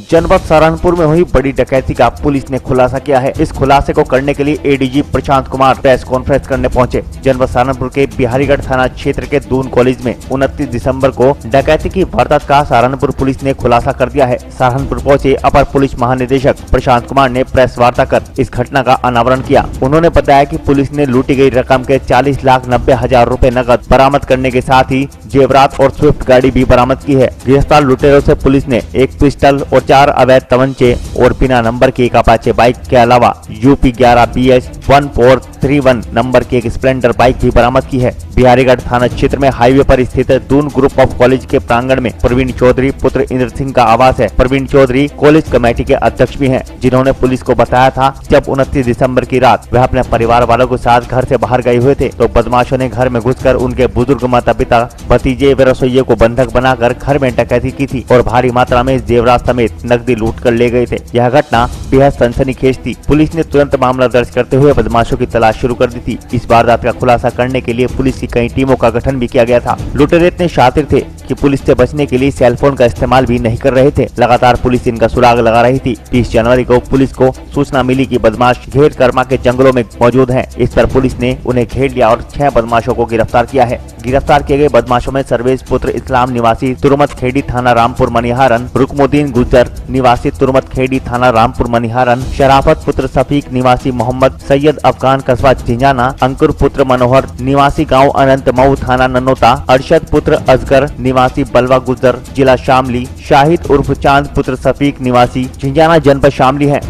जनपद सहारनपुर में हुई बड़ी डकैती का पुलिस ने खुलासा किया है। इस खुलासे को करने के लिए ADG Prashant Kumar press conference करने पहुंचे। जनपद सहारनपुर के बिहारीगढ़ थाना क्षेत्र के दून कॉलेज में 29 दिसंबर को डकैती की वारदात का सहारनपुर पुलिस ने खुलासा कर दिया है। सहारनपुर पहुंचे अपर पुलिस महानिदेशक प्रशांत कुमार ने प्रेस वार्ता कर इस घटना का अनावरण किया। उन्होंने बताया कि पुलिस ने लूटी गई रकम के 40,90,000 रुपए नकद बरामद करने के साथ ही जेवरात और स्विफ्ट गाड़ी भी बरामद की है। गिरफ्तार लुटेरों से पुलिस ने एक पिस्टल और 4 अवैध तमंचे और बिना नंबर की एक अपाचे बाइक के अलावा यूपी 11 BS 1431 नंबर की एक स्प्लेंडर बाइक भी बरामद की है। बिहारीगढ़ थाना क्षेत्र में हाईवे पर स्थित दून ग्रुप ऑफ कॉलेज के प्रांगण में प्रवीण चौधरी पुत्र इंद्र सिंह का आवास है। प्रवीण चौधरी कॉलेज कमेटी के अध्यक्ष भी हैं, जिन्होंने पुलिस को बताया था जब 29 दिसंबर की रात वह अपने परिवार वालों के साथ घर से बाहर गए हुए थे तो बदमाशों ने घर में घुसकर उनके बुजुर्ग माता पिता, भतीजे व रसोइये को बंधक बनाकर घर में डकैती की थी और भारी मात्रा में जेवरात समेत नकदी लूट कर ले गए थे। यह घटना बेहद सनसनीखेज थी। पुलिस ने तुरंत मामला दर्ज करते हुए बदमाशों की तलाश शुरू कर दी थी। इस वारदात का खुलासा करने के लिए पुलिस की कई टीमों का गठन भी किया गया था। लुटेरे इतने शातिर थे कि पुलिस से बचने के लिए सेलफोन का इस्तेमाल भी नहीं कर रहे थे। लगातार पुलिस इनका सुराग लगा रही थी। 30 जनवरी को पुलिस को सूचना मिली कि बदमाश घेर कर्मा के जंगलों में मौजूद हैं। इस पर पुलिस ने उन्हें घेर लिया और 6 बदमाशों को गिरफ्तार किया है। गिरफ्तार किए गए बदमाशों में सर्वेश पुत्र इस्लाम निवासी तुरमत खेड़ी थाना रामपुर मनिहारन, रुकमुद्दीन गुजर निवासी तुरमत खेड़ी थाना रामपुर मनिहारन, शराफत पुत्र सफीक निवासी मोहम्मद सैयद अफगान कस्बा झिंझाना, अंकुर पुत्र मनोहर निवासी गाँव अनंत मऊ थाना ननोता, अरशद पुत्र असगर निवासी बलवा गुजर जिला शामली, शाहिद उर्फ चांद पुत्र सफीक निवासी झिंझाना जनपद शामली है।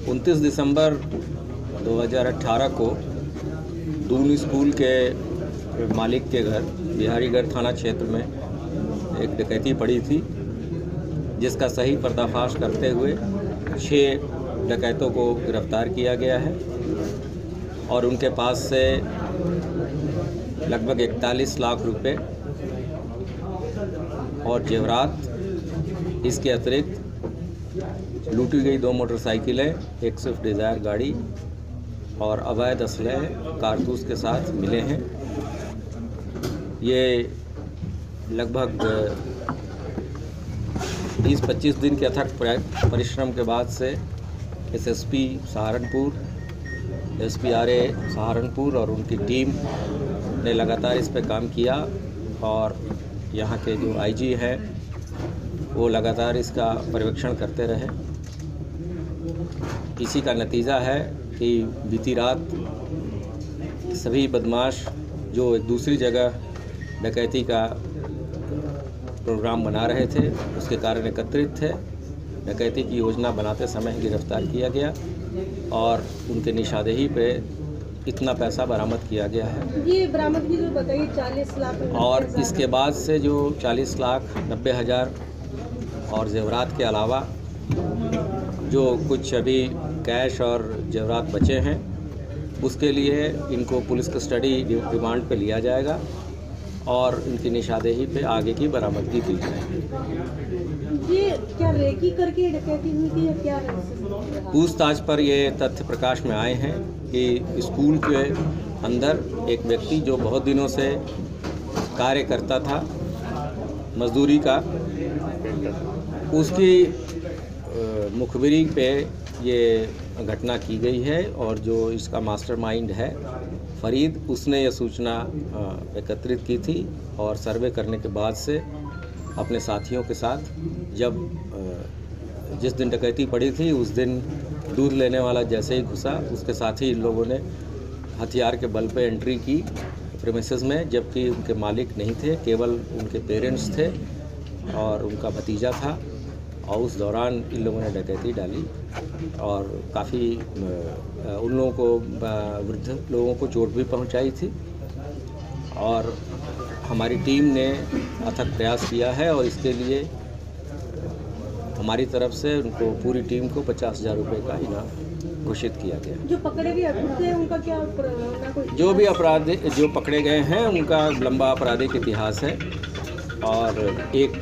29 दिसंबर 2018 को दून स्कूल के मालिक के घर बिहारीगढ़ थाना क्षेत्र में एक डकैती पड़ी थी, जिसका सही पर्दाफाश करते हुए 6 डकैतों को गिरफ्तार किया गया है और उनके पास से लगभग 41 लाख रुपए और जेवरात, इसके अतिरिक्त लूटी गई 2 मोटरसाइकिलें, एक स्विफ्ट डिज़ायर गाड़ी और अवैध असलहे कारतूस के साथ मिले हैं। ये लगभग 20-25 दिन के अथक परिश्रम के बाद से SSP सहारनपुर, SPRA सहारनपुर और उनकी टीम ने लगातार इस पर काम किया और यहाँ के जो IG हैं वो लगातार इसका पर्यवेक्षण करते रहे। इसी का नतीजा है कि बीती रात सभी बदमाश जो एक दूसरी जगह डकैती का प्रोग्राम बना रहे थे उसके कारण एकत्रित थे। डकैती की योजना बनाते समय गिरफ्तार किया गया और उनके निशानदेही पे इतना पैसा बरामद किया गया है। ये बरामदगी जो बताइए 40 लाख और इसके बाद से जो 40,90,000 और जेवरात के अलावा जो कुछ अभी कैश और जेवरात बचे हैं उसके लिए इनको पुलिस कस्टडी रिमांड पे लिया जाएगा और इनकी निशानदेही पे आगे की बरामदगी की जाएगी। ये क्या रेकी करके डकैती हुई थी या क्या है? पूछताछ पर ये तथ्य प्रकाश में आए हैं कि स्कूल के अंदर एक व्यक्ति जो बहुत दिनों से कार्य करता था मजदूरी का, उसकी मुखबिरी पे ये घटना की गई है और जो इसका मास्टरमाइंड है फरीद, उसने यह सूचना एकत्रित की थी और सर्वे करने के बाद से अपने साथियों के साथ जब जिस दिन डकैती पड़ी थी उस दिन दूध लेने वाला जैसे ही घुसा उसके साथ ही इन लोगों ने हथियार के बल पे एंट्री की प्रेमिसेस में, जबकि उनके मालिक नहीं थे, केवल उनके पेरेंट्स थे और उनका भतीजा था और उस दौरान इन लोगों ने डकैती डाली और काफ़ी उन लोगों को वृद्ध लोगों को चोट भी पहुंचाई थी और हमारी टीम ने अथक प्रयास किया है और इसके लिए हमारी तरफ से उनको पूरी टीम को 50,000 रुपये का इनाम घोषित किया गया। जो पकड़े गए थे उनका क्या जो भी अपराधी जो पकड़े गए हैं उनका लंबा आपराधिक इतिहास है और एक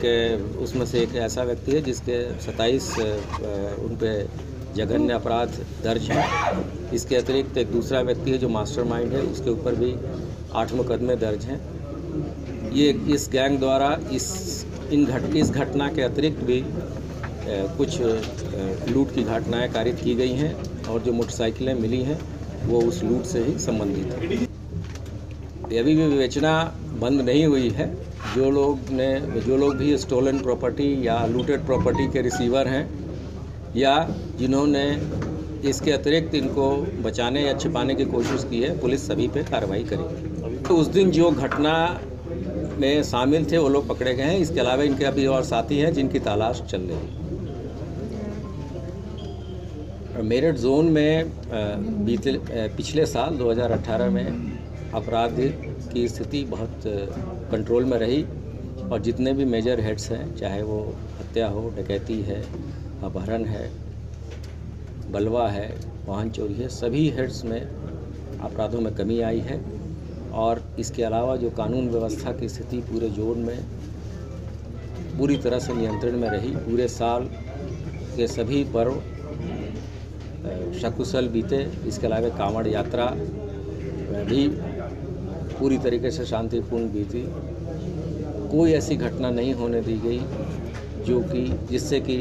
उसमें से एक ऐसा व्यक्ति है जिसके 27 उन पर जघन्य अपराध दर्ज है। इसके अतिरिक्त एक दूसरा व्यक्ति है जो मास्टरमाइंड है, उसके ऊपर भी 8 मुकदमे दर्ज हैं। ये इस गैंग द्वारा इस घटना के अतिरिक्त भी कुछ लूट की घटनाएं कारित की गई हैं और जो मोटरसाइकिलें मिली हैं वो उस लूट से ही संबंधित है। अभी भी विवेचना बंद नहीं हुई है। जो लोग भी स्टोलन प्रॉपर्टी या लूटेड प्रॉपर्टी के रिसीवर हैं या जिन्होंने इसके अतिरिक्त इनको बचाने या छिपाने की कोशिश की है, पुलिस सभी पे कार्रवाई करेगी। तो उस दिन जो घटना में शामिल थे वो लोग पकड़े गए हैं। इसके अलावा इनके अभी और साथी हैं जिनकी तलाश चल रही है। मेरठ जोन में पिछले साल 2018 में अपराध की स्थिति बहुत कंट्रोल में रही और जितने भी मेजर हेड्स हैं, चाहे वो हत्या हो, डकैती है, अपहरण है, बलवा है, वाहन चोरी है, सभी हेड्स में अपराधों में कमी आई है। और इसके अलावा जो कानून व्यवस्था की स्थिति पूरे जोन में पूरी तरह से नियंत्रण में रही। पूरे साल के सभी पर्व सकुशल बीते। इसके अलावा कांवड़ यात्रा भी पूरी तरीके से शांतिपूर्ण बीती। कोई ऐसी घटना नहीं होने दी गई जिससे कि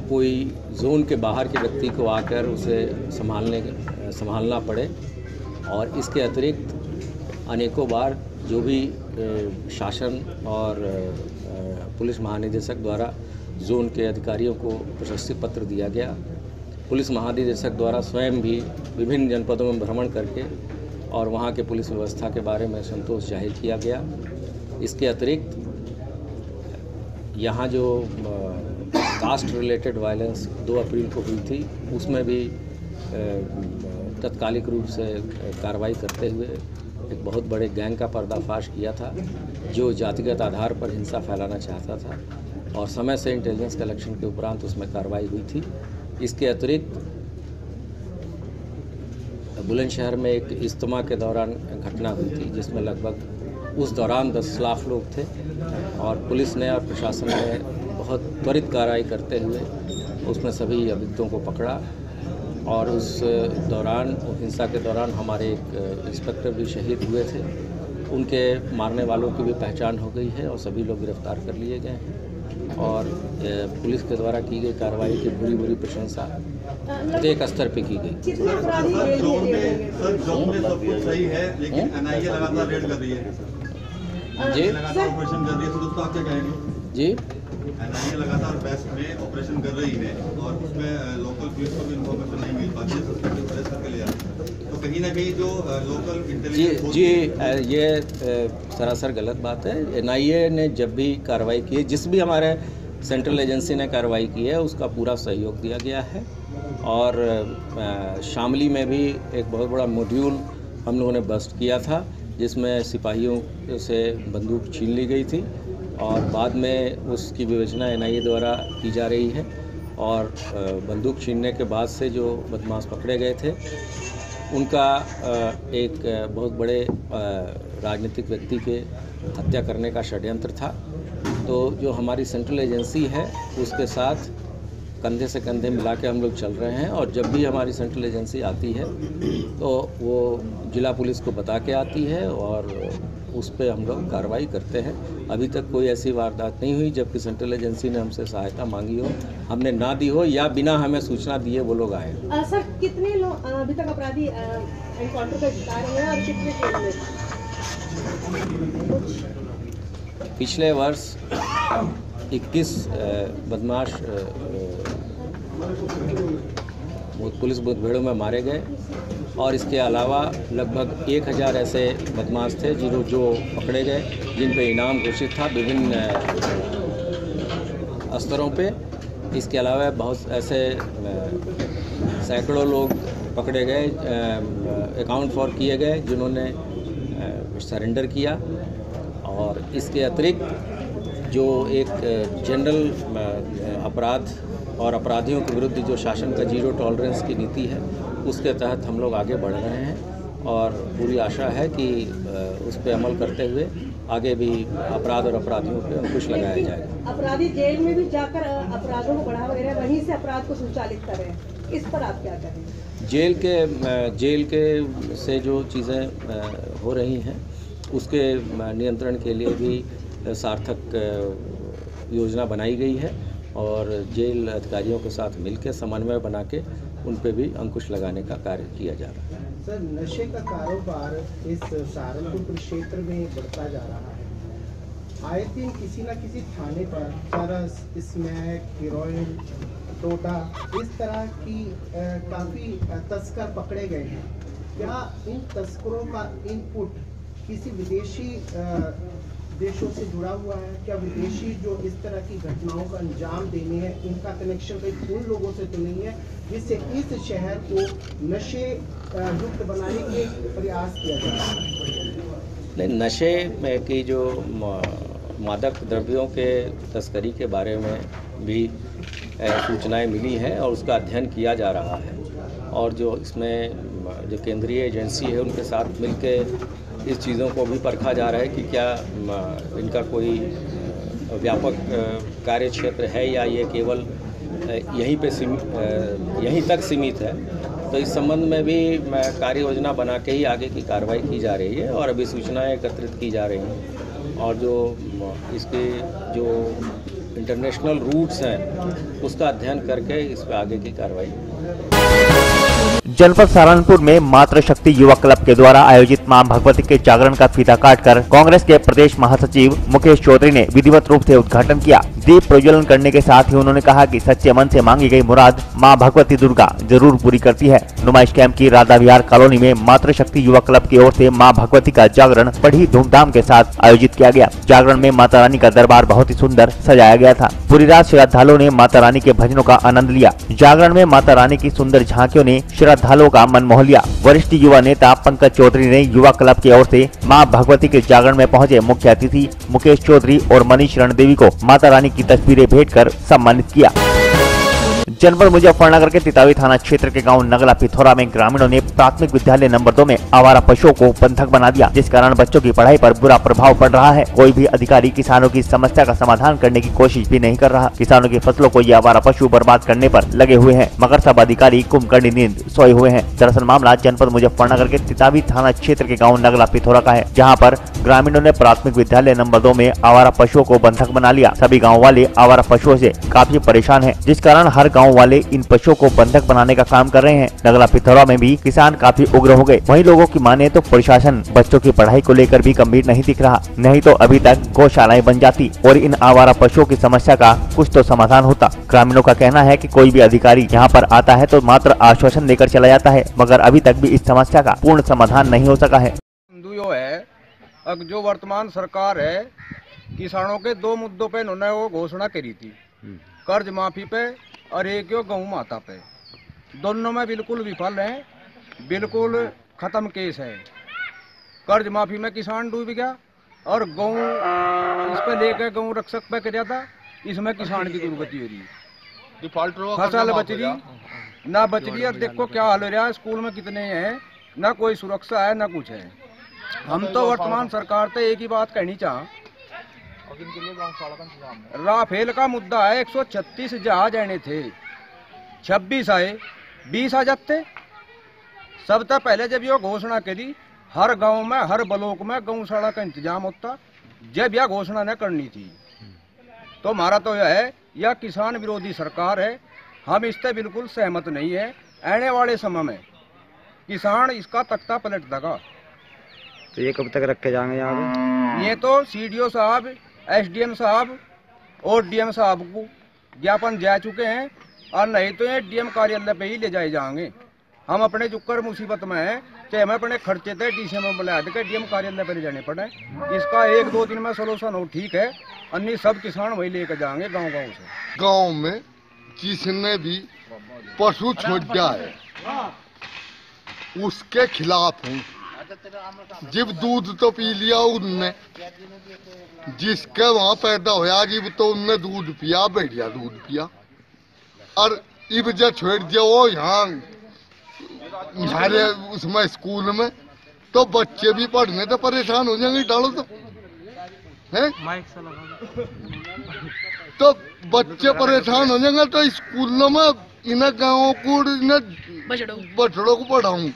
कोई जोन के बाहर के व्यक्ति को आकर उसे संभालना पड़े। और इसके अतिरिक्त अनेकों बार जो भी शासन और पुलिस महानिदेशक द्वारा जोन के अधिकारियों को प्रशस्ति पत्र दिया गया। पुलिस महानिदेशक द्वारा स्वयं भी विभिन्न जनपदों में भ्रमण करके और वहाँ के पुलिस व्यवस्था के बारे में संतोष जाहिर किया गया। इसके अतिरिक्त यहाँ जो कास्ट रिलेटेड वायलेंस 2 अप्रैल को हुई थी, उसमें भी तत्कालिक रूप से कार्रवाई करते हुए एक बहुत बड़े गैंग का पर्दाफाश किया था जो जातिगत आधार पर हिंसा फैलाना चाहता था और समय से इंटेलिजेंस कलेक्शन के उपरांत उसमें कार्रवाई हुई थी। इसके अतिरिक्त बुलंदशहर में एक इज्तिमा के दौरान घटना हुई थी जिसमें लगभग उस दौरान 10 लाख लोग थे और पुलिस ने और प्रशासन ने बहुत त्वरित कार्रवाई करते हुए उसमें सभी अभियुक्तों को पकड़ा। और उस दौरान हिंसा के दौरान हमारे एक इंस्पेक्टर भी शहीद हुए थे। उनके मारने वालों की भी पहचान हो गई है और सभी लोग गिरफ्तार कर लिए गए हैं। और पुलिस के द्वारा की गई कार्रवाई की बुरी प्रशंसा प्रत्येक स्तर पे की गई। जोन में सब कुछ सही है, लेकिन एनआईए लगातार रेड कर रही है। जी लगातार ऑपरेशन कर रही है, तो दोस्तों आप क्या कहेंगे? जी, एनआईए लगातार वेस्ट में ऑपरेशन कर रही है और उसमें लोकल पुलिस को भी इन्फॉर्मेशन नहीं मिल पाती है, सस्पेक्टेड अरेस्ट करके ले जाते हैं। तो कहीं ना कहीं जो लोकल इंटेलिजेंस जी ये सरासर गलत बात है। एनआईए ने जब भी कार्रवाई की है, जिस भी हमारे सेंट्रल एजेंसी ने कार्रवाई की है, उसका पूरा सहयोग दिया गया है। और शामली में भी एक बहुत बड़ा मॉड्यूल हम लोगों ने बस्ट किया था जिसमें सिपाहियों से बंदूक छीन ली गई थी और बाद में उसकी विवेचना एनआईए द्वारा की जा रही है। और बंदूक छीनने के बाद से जो बदमाश पकड़े गए थे उनका एक बहुत बड़े राजनीतिक व्यक्ति के हत्या करने का षड्यंत्र था। तो जो हमारी सेंट्रल एजेंसी है उसके साथ कंधे से कंधे मिला के हम लोग चल रहे हैं और जब भी हमारी सेंट्रल एजेंसी आती है तो वो जिला पुलिस को बता के आती है और उस पर हम लोग कार्रवाई करते हैं। अभी तक कोई ऐसी वारदात नहीं हुई जबकि सेंट्रल एजेंसी ने हमसे सहायता मांगी हो, हमने ना दी हो या बिना हमें सूचना दिए वो लोग आए। सर, कितने लोग अभी तक अपराधी एनकाउंटर का शिकार हुए हैं और कितने जेल में? पिछले वर्ष 21 बदमाश पुलिस मुठभेड़ों में मारे गए और इसके अलावा लगभग 1000 ऐसे बदमाश थे जो पकड़े गए, जिन पे इनाम घोषित था विभिन्न स्तरों पे। इसके अलावा बहुत ऐसे सैकड़ों लोग पकड़े गए, अकाउंट फॉर किए गए जिन्होंने सरेंडर किया। और इसके अतिरिक्त जो एक जनरल अपराध और अपराधियों के विरुद्ध जो शासन का 0 टॉलरेंस की नीति है उसके तहत हम लोग आगे बढ़ रहे हैं और पूरी आशा है कि उस पर अमल करते हुए आगे भी अपराध और अपराधियों पर अंकुश लगाया जाएगा। अपराधी जेल में भी जाकर अपराधों को बढ़ावा दे रहे हैं, वहीं से अपराध को संचालित कर रहे हैं, इस पर आप क्या करेंगे? जेल के से जो चीज़ें हो रही हैं उसके नियंत्रण के लिए भी सार्थक योजना बनाई गई है और जेल अधिकारियों के साथ मिलकर समन्वय बना के उन पे भी अंकुश लगाने का कार्य किया जा रहा है। सर, नशे का कारोबार इस सहारनपुर क्षेत्र में बढ़ता जा रहा है। आए दिन किसी न किसी थाने पर चरस, स्मैक, हेरोइन, टोटा इस तरह की काफ़ी तस्कर पकड़े गए हैं। क्या इन तस्करों का इनपुट किसी विदेशी देशों से जुड़ा हुआ है? क्या विदेशी जो इस तरह की घटनाओं का अंजाम देने हैं, इनका कनेक्शन कहीं उन लोगों से तो नहीं है जिससे इस शहर को नशे युक्त बनाने के प्रयास किया जा रहा है? नहीं, नशे में की जो मादक द्रव्यों के तस्करी के बारे में भी सूचनाएं मिली हैं और उसका अध्ययन किया जा रहा है। और जो इसमें जो केंद्रीय एजेंसी है उनके साथ मिलकर इस चीज़ों को भी परखा जा रहा है कि क्या इनका कोई व्यापक कार्य क्षेत्र है या ये केवल यहीं तक सीमित है। तो इस संबंध में भी कार्य योजना बना के ही आगे की कार्रवाई की जा रही है और अभी सूचनाएं एकत्रित की जा रही हैं और जो इसके जो इंटरनेशनल रूट्स हैं उसका अध्ययन करके इस पर आगे की कार्रवाई। जनपद सहारनपुर में मातृ शक्ति युवा क्लब के द्वारा आयोजित मां भगवती के जागरण का फीता काटकर कांग्रेस के प्रदेश महासचिव मुकेश चौधरी ने विधिवत रूप से उद्घाटन किया। दीप प्रज्वलन करने के साथ ही उन्होंने कहा कि सच्चे मन से मांगी गई मुराद मां भगवती दुर्गा जरूर पूरी करती है। नुमाइश कैंप की राधा विहार कॉलोनी में मातृ शक्ति युवा क्लब की ओर से मां भगवती का जागरण बड़ी धूमधाम के साथ आयोजित किया गया। जागरण में माता रानी का दरबार बहुत ही सुंदर सजाया गया था। पूरी रात श्रद्धालुओं ने माता रानी के भजनों का आनंद लिया। जागरण में माता रानी की सुंदर झांकियों ने श्रद्धालुओं का मन मोह लिया। वरिष्ठ युवा नेता पंकज चौधरी ने युवा क्लब की ओर से मां भगवती के जागरण में पहुंचे मुख्य अतिथि मुकेश चौधरी और मनीष रणदेवी को माता रानी की तस्वीरें भेंट कर सम्मानित किया। जनपद मुजफ्फरनगर के तितावी थाना क्षेत्र के गांव नगला पिथौरा में ग्रामीणों ने प्राथमिक विद्यालय नंबर 2 में आवारा पशुओं को बंधक बना दिया, जिस कारण बच्चों की पढ़ाई पर बुरा प्रभाव पड़ रहा है। कोई भी अधिकारी किसानों की समस्या का समाधान करने की कोशिश भी नहीं कर रहा। किसानों की फसलों को ये आवारा पशु बर्बाद करने पर लगे हुए हैं, मगर सब अधिकारी कुंभकर्णी नींद सोए हुए हैं। दरअसल मामला जनपद मुजफ्फरनगर के तितावी थाना क्षेत्र के गाँव नगला पिथौरा का है, जहाँ पर ग्रामीणों ने प्राथमिक विद्यालय नंबर 2 में आवारा पशुओं को बंधक बना लिया। सभी गाँव वाले आवारा पशुओं से काफी परेशान है, जिस कारण हर गाँव वाले इन पशुओं को बंधक बनाने का काम कर रहे हैं। नगला पिथौरा में भी किसान काफी उग्र हो गए। वहीं लोगों की माने तो प्रशासन बच्चों की पढ़ाई को लेकर भी गंभीर नहीं दिख रहा, नहीं तो अभी तक गौशालाएं बन जाती और इन आवारा पशुओं की समस्या का कुछ तो समाधान होता। ग्रामीणों का कहना है कि कोई भी अधिकारी यहाँ पर आता है तो मात्र आश्वासन देकर चला जाता है, मगर अभी तक भी इस समस्या का पूर्ण समाधान नहीं हो सका है। अब जो वर्तमान सरकार है, किसानों के 2 मुद्दों पे उन्होंने वो घोषणा करी थी, कर्ज माफी पे और एक गौ माता पे। दोनों में बिल्कुल विफल है, बिल्कुल खत्म केस है। कर्ज माफी में किसान डूब गया और गौ इस पे लेकर गौ रक्षक पे कर था, इसमें किसान की दुर्गति हो रही, फसल बच रही ना बच रही। अब देखो क्या हाल हो रहा है, स्कूल में कितने हैं, ना कोई सुरक्षा है ना कुछ है। हम तो वर्तमान सरकार से एक ही बात कहनी चाह, राफेल का मुद्दा है, 136 जहाज आने थे, 26 आए, 20 आ जाते। सबसे पहले जब ये घोषणा करी हर गांव में हर ब्लॉक में गौशाला का इंतजाम होता, जब यह घोषणा न करनी थी। तो हमारा तो यह है, यह किसान विरोधी सरकार है, हम इससे बिल्कुल सहमत नहीं है। आने वाले समय में किसान इसका तख्ता पलट देगा। तो ये कब तक रखे जाएंगे यहाँ पे? ये तो सीडीओ साहब, एसडीएम साहब और डीएम साहब को ज्ञापन जा चुके हैं, और नहीं तो ये डीएम कार्यालय पे ही ले जाए जाएंगे। हम अपने जुक्कर मुसीबत में हैं, चाहे हमें अपने खर्चे थे डीसी में बुला के डीएम कार्यालय पे ले जाने पड़े। इसका 1-2 दिन में सोल्यूशन हो, ठीक है, अन्य सब किसान वही लेकर जाएंगे गाँव गाँव से। गाँव में जिसने भी पशु छोड़ जाए उसके खिलाफ हूँ। जब दूध तो पी लिया उनने, जिसके वहाँ पैदा होया जब तो उनने दूध पिया, बढ़िया दूध पिया, और इब जब छोड़ दिया वो यहाँ हमारे उसमें स्कूल में, तो बच्चे भी पढ़ने तो परेशान हो जाएंगे। डालो तो है, तो बच्चे परेशान हो जाएंगे। तो स्कूलों में इन्हें गाँवों को इन्हें बछड़ों को पढ़ाऊँ।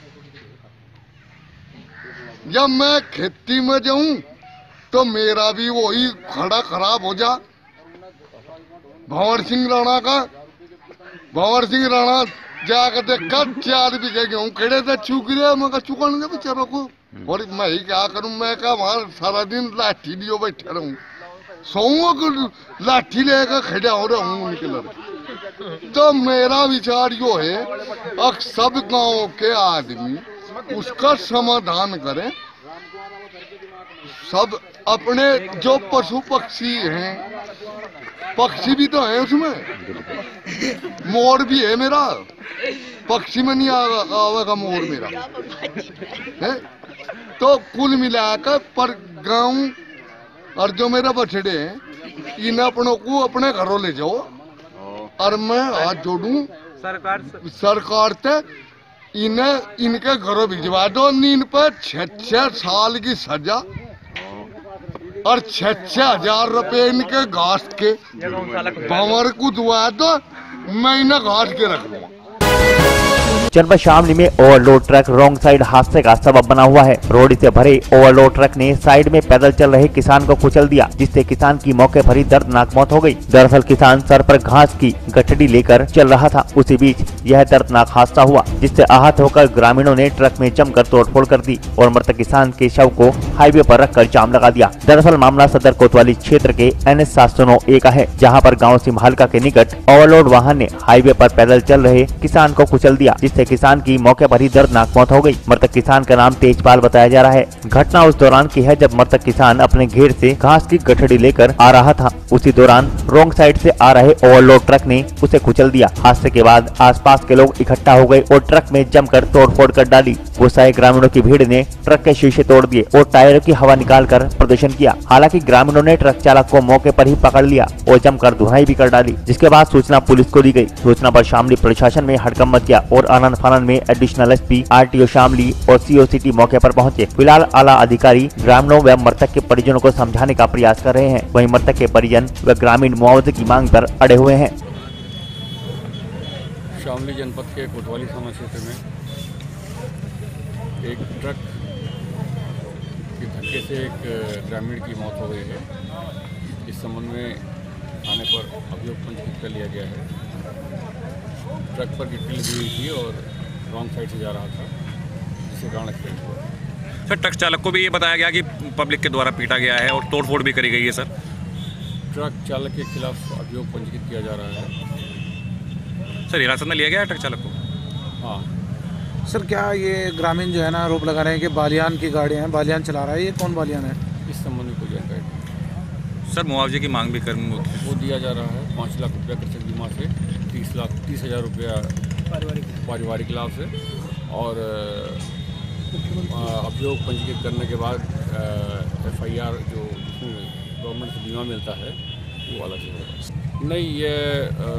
जब मैं खेती में जाऊं तो मेरा भी वही खड़ा खराब हो जा। भंवर सिंह राणा जाकर देखा 4 बीघे गेहूं खड़े थे चूक रहे, मैं चुकन दे बेचारों को। और मैं ही क्या करूं, मैं क्या वहां सारा दिन लाठी लियो बैठे रहूं, सोऊंगा को लाठी लेकर खड़ा हो रहा हूँ उनके लड़के। तो मेरा विचार यो है अब सब गांव के आदमी उसका समाधान करें। सब अपने जो पशु पक्षी हैं, पक्षी भी तो है उसमें, मोर भी है मेरा, पक्षी में नहीं आवेगा मोर मेरा है। तो कुल मिलाकर पर गांव और जो मेरे बछड़े हैं इन अपनों को अपने घरों ले जाओ, और मैं हाथ जोड़ूं सरकार से, इन्हें इनके घरों भिजवा दो। इन पर 6 साल की सजा और 6 हजार रुपए इनके घास के भंवर को दुआ दो, मैं इन्हें घास के रख लूंगा। जनपद शामली में ओवरलोड ट्रक रॉन्ग साइड हादसे का सबब बना हुआ है। रोड से भरे ओवरलोड ट्रक ने साइड में पैदल चल रहे किसान को कुचल दिया, जिससे किसान की मौके पर ही दर्दनाक मौत हो गई। दरअसल किसान सर पर घास की गठड़ी लेकर चल रहा था, उसी बीच यह दर्दनाक हादसा हुआ, जिससे आहत होकर ग्रामीणों ने ट्रक में जमकर तोड़फोड़ कर दी और मृतक किसान के शव को हाईवे पर रखकर जाम लगा दिया। दरअसल मामला सदर कोतवाली क्षेत्र के NH 709A का है, जहाँ पर गाँव सिमहालका के निकट ओवरलोड वाहन ने हाईवे पर पैदल चल रहे किसान को कुचल दिया, जिससे किसान की मौके पर ही दर्दनाक मौत हो गई। मृतक किसान का नाम तेजपाल बताया जा रहा है। घटना उस दौरान की है जब मृतक किसान अपने घेर से घास की गठड़ी लेकर आ रहा था। उसी दौरान रोंग साइड से आ रहे ओवरलोड ट्रक ने उसे कुचल दिया। हादसे के बाद आसपास के लोग इकट्ठा हो गए और ट्रक में जमकर तोड़फोड़ कर डाली। गुस्साए ग्रामीणों की भीड़ ने ट्रक के शीशे तोड़ दिए और टायरों की हवा निकालकर प्रदर्शन किया। हालांकि ग्रामीणों ने ट्रक चालक को मौके पर ही पकड़ लिया और जमकर धुनाई भी कर डाली, जिसके बाद सूचना पुलिस को दी गई। सूचना पर शामली प्रशासन में हड़कंप मच गया और आनंद फानन में एडिशनल SP, RTO शामली और CO सिटी मौके पर पहुंचे। फिलहाल आला अधिकारी ग्रामीणों व मृतक के परिजनों को समझाने का प्रयास कर रहे हैं। वहीं मृतक के परिजन व ग्रामीण मुआवजे की मांग पर अड़े हुए हैं। शामली जनपद के कोतवाली थाना क्षेत्र में एक ट्रक के धक्के से एक ग्रामीण की मौत हो गई है। इस संबंध में थाने पर अभियोग पंजीकृत कर लिया गया है। ट्रक पर गिट्टी लगी हुई थी और रॉन्ग साइड से जा रहा था, जिसके कारण एक्सीडेंट हुआ। सर, ट्रक चालक को भी ये बताया गया कि पब्लिक के द्वारा पीटा गया है और तोड़फोड़ भी करी गई है। सर, ट्रक चालक के खिलाफ अभियोग पंजीकृत किया जा रहा है। सर, हिरासत में लिया गया है ट्रक चालक को? हाँ सर, क्या ये ग्रामीण जो है ना आरोप लगा रहे हैं कि बालियान की गाड़ियाँ हैं, बालियान चला रहा है, ये कौन बालियान है? इस संबंध में कोई जानकारी नहीं। सर, मुआवजे की मांग भी वो दिया जा रहा है 5 लाख रुपया कृषक बीमा से, 30 हजार रुपया पारिवारिक लाभ से, और अभियोग पंजीकृत करने के बाद FIR जो गवर्नमेंट से बीमा मिलता है वो अलग से होगा। नहीं, ये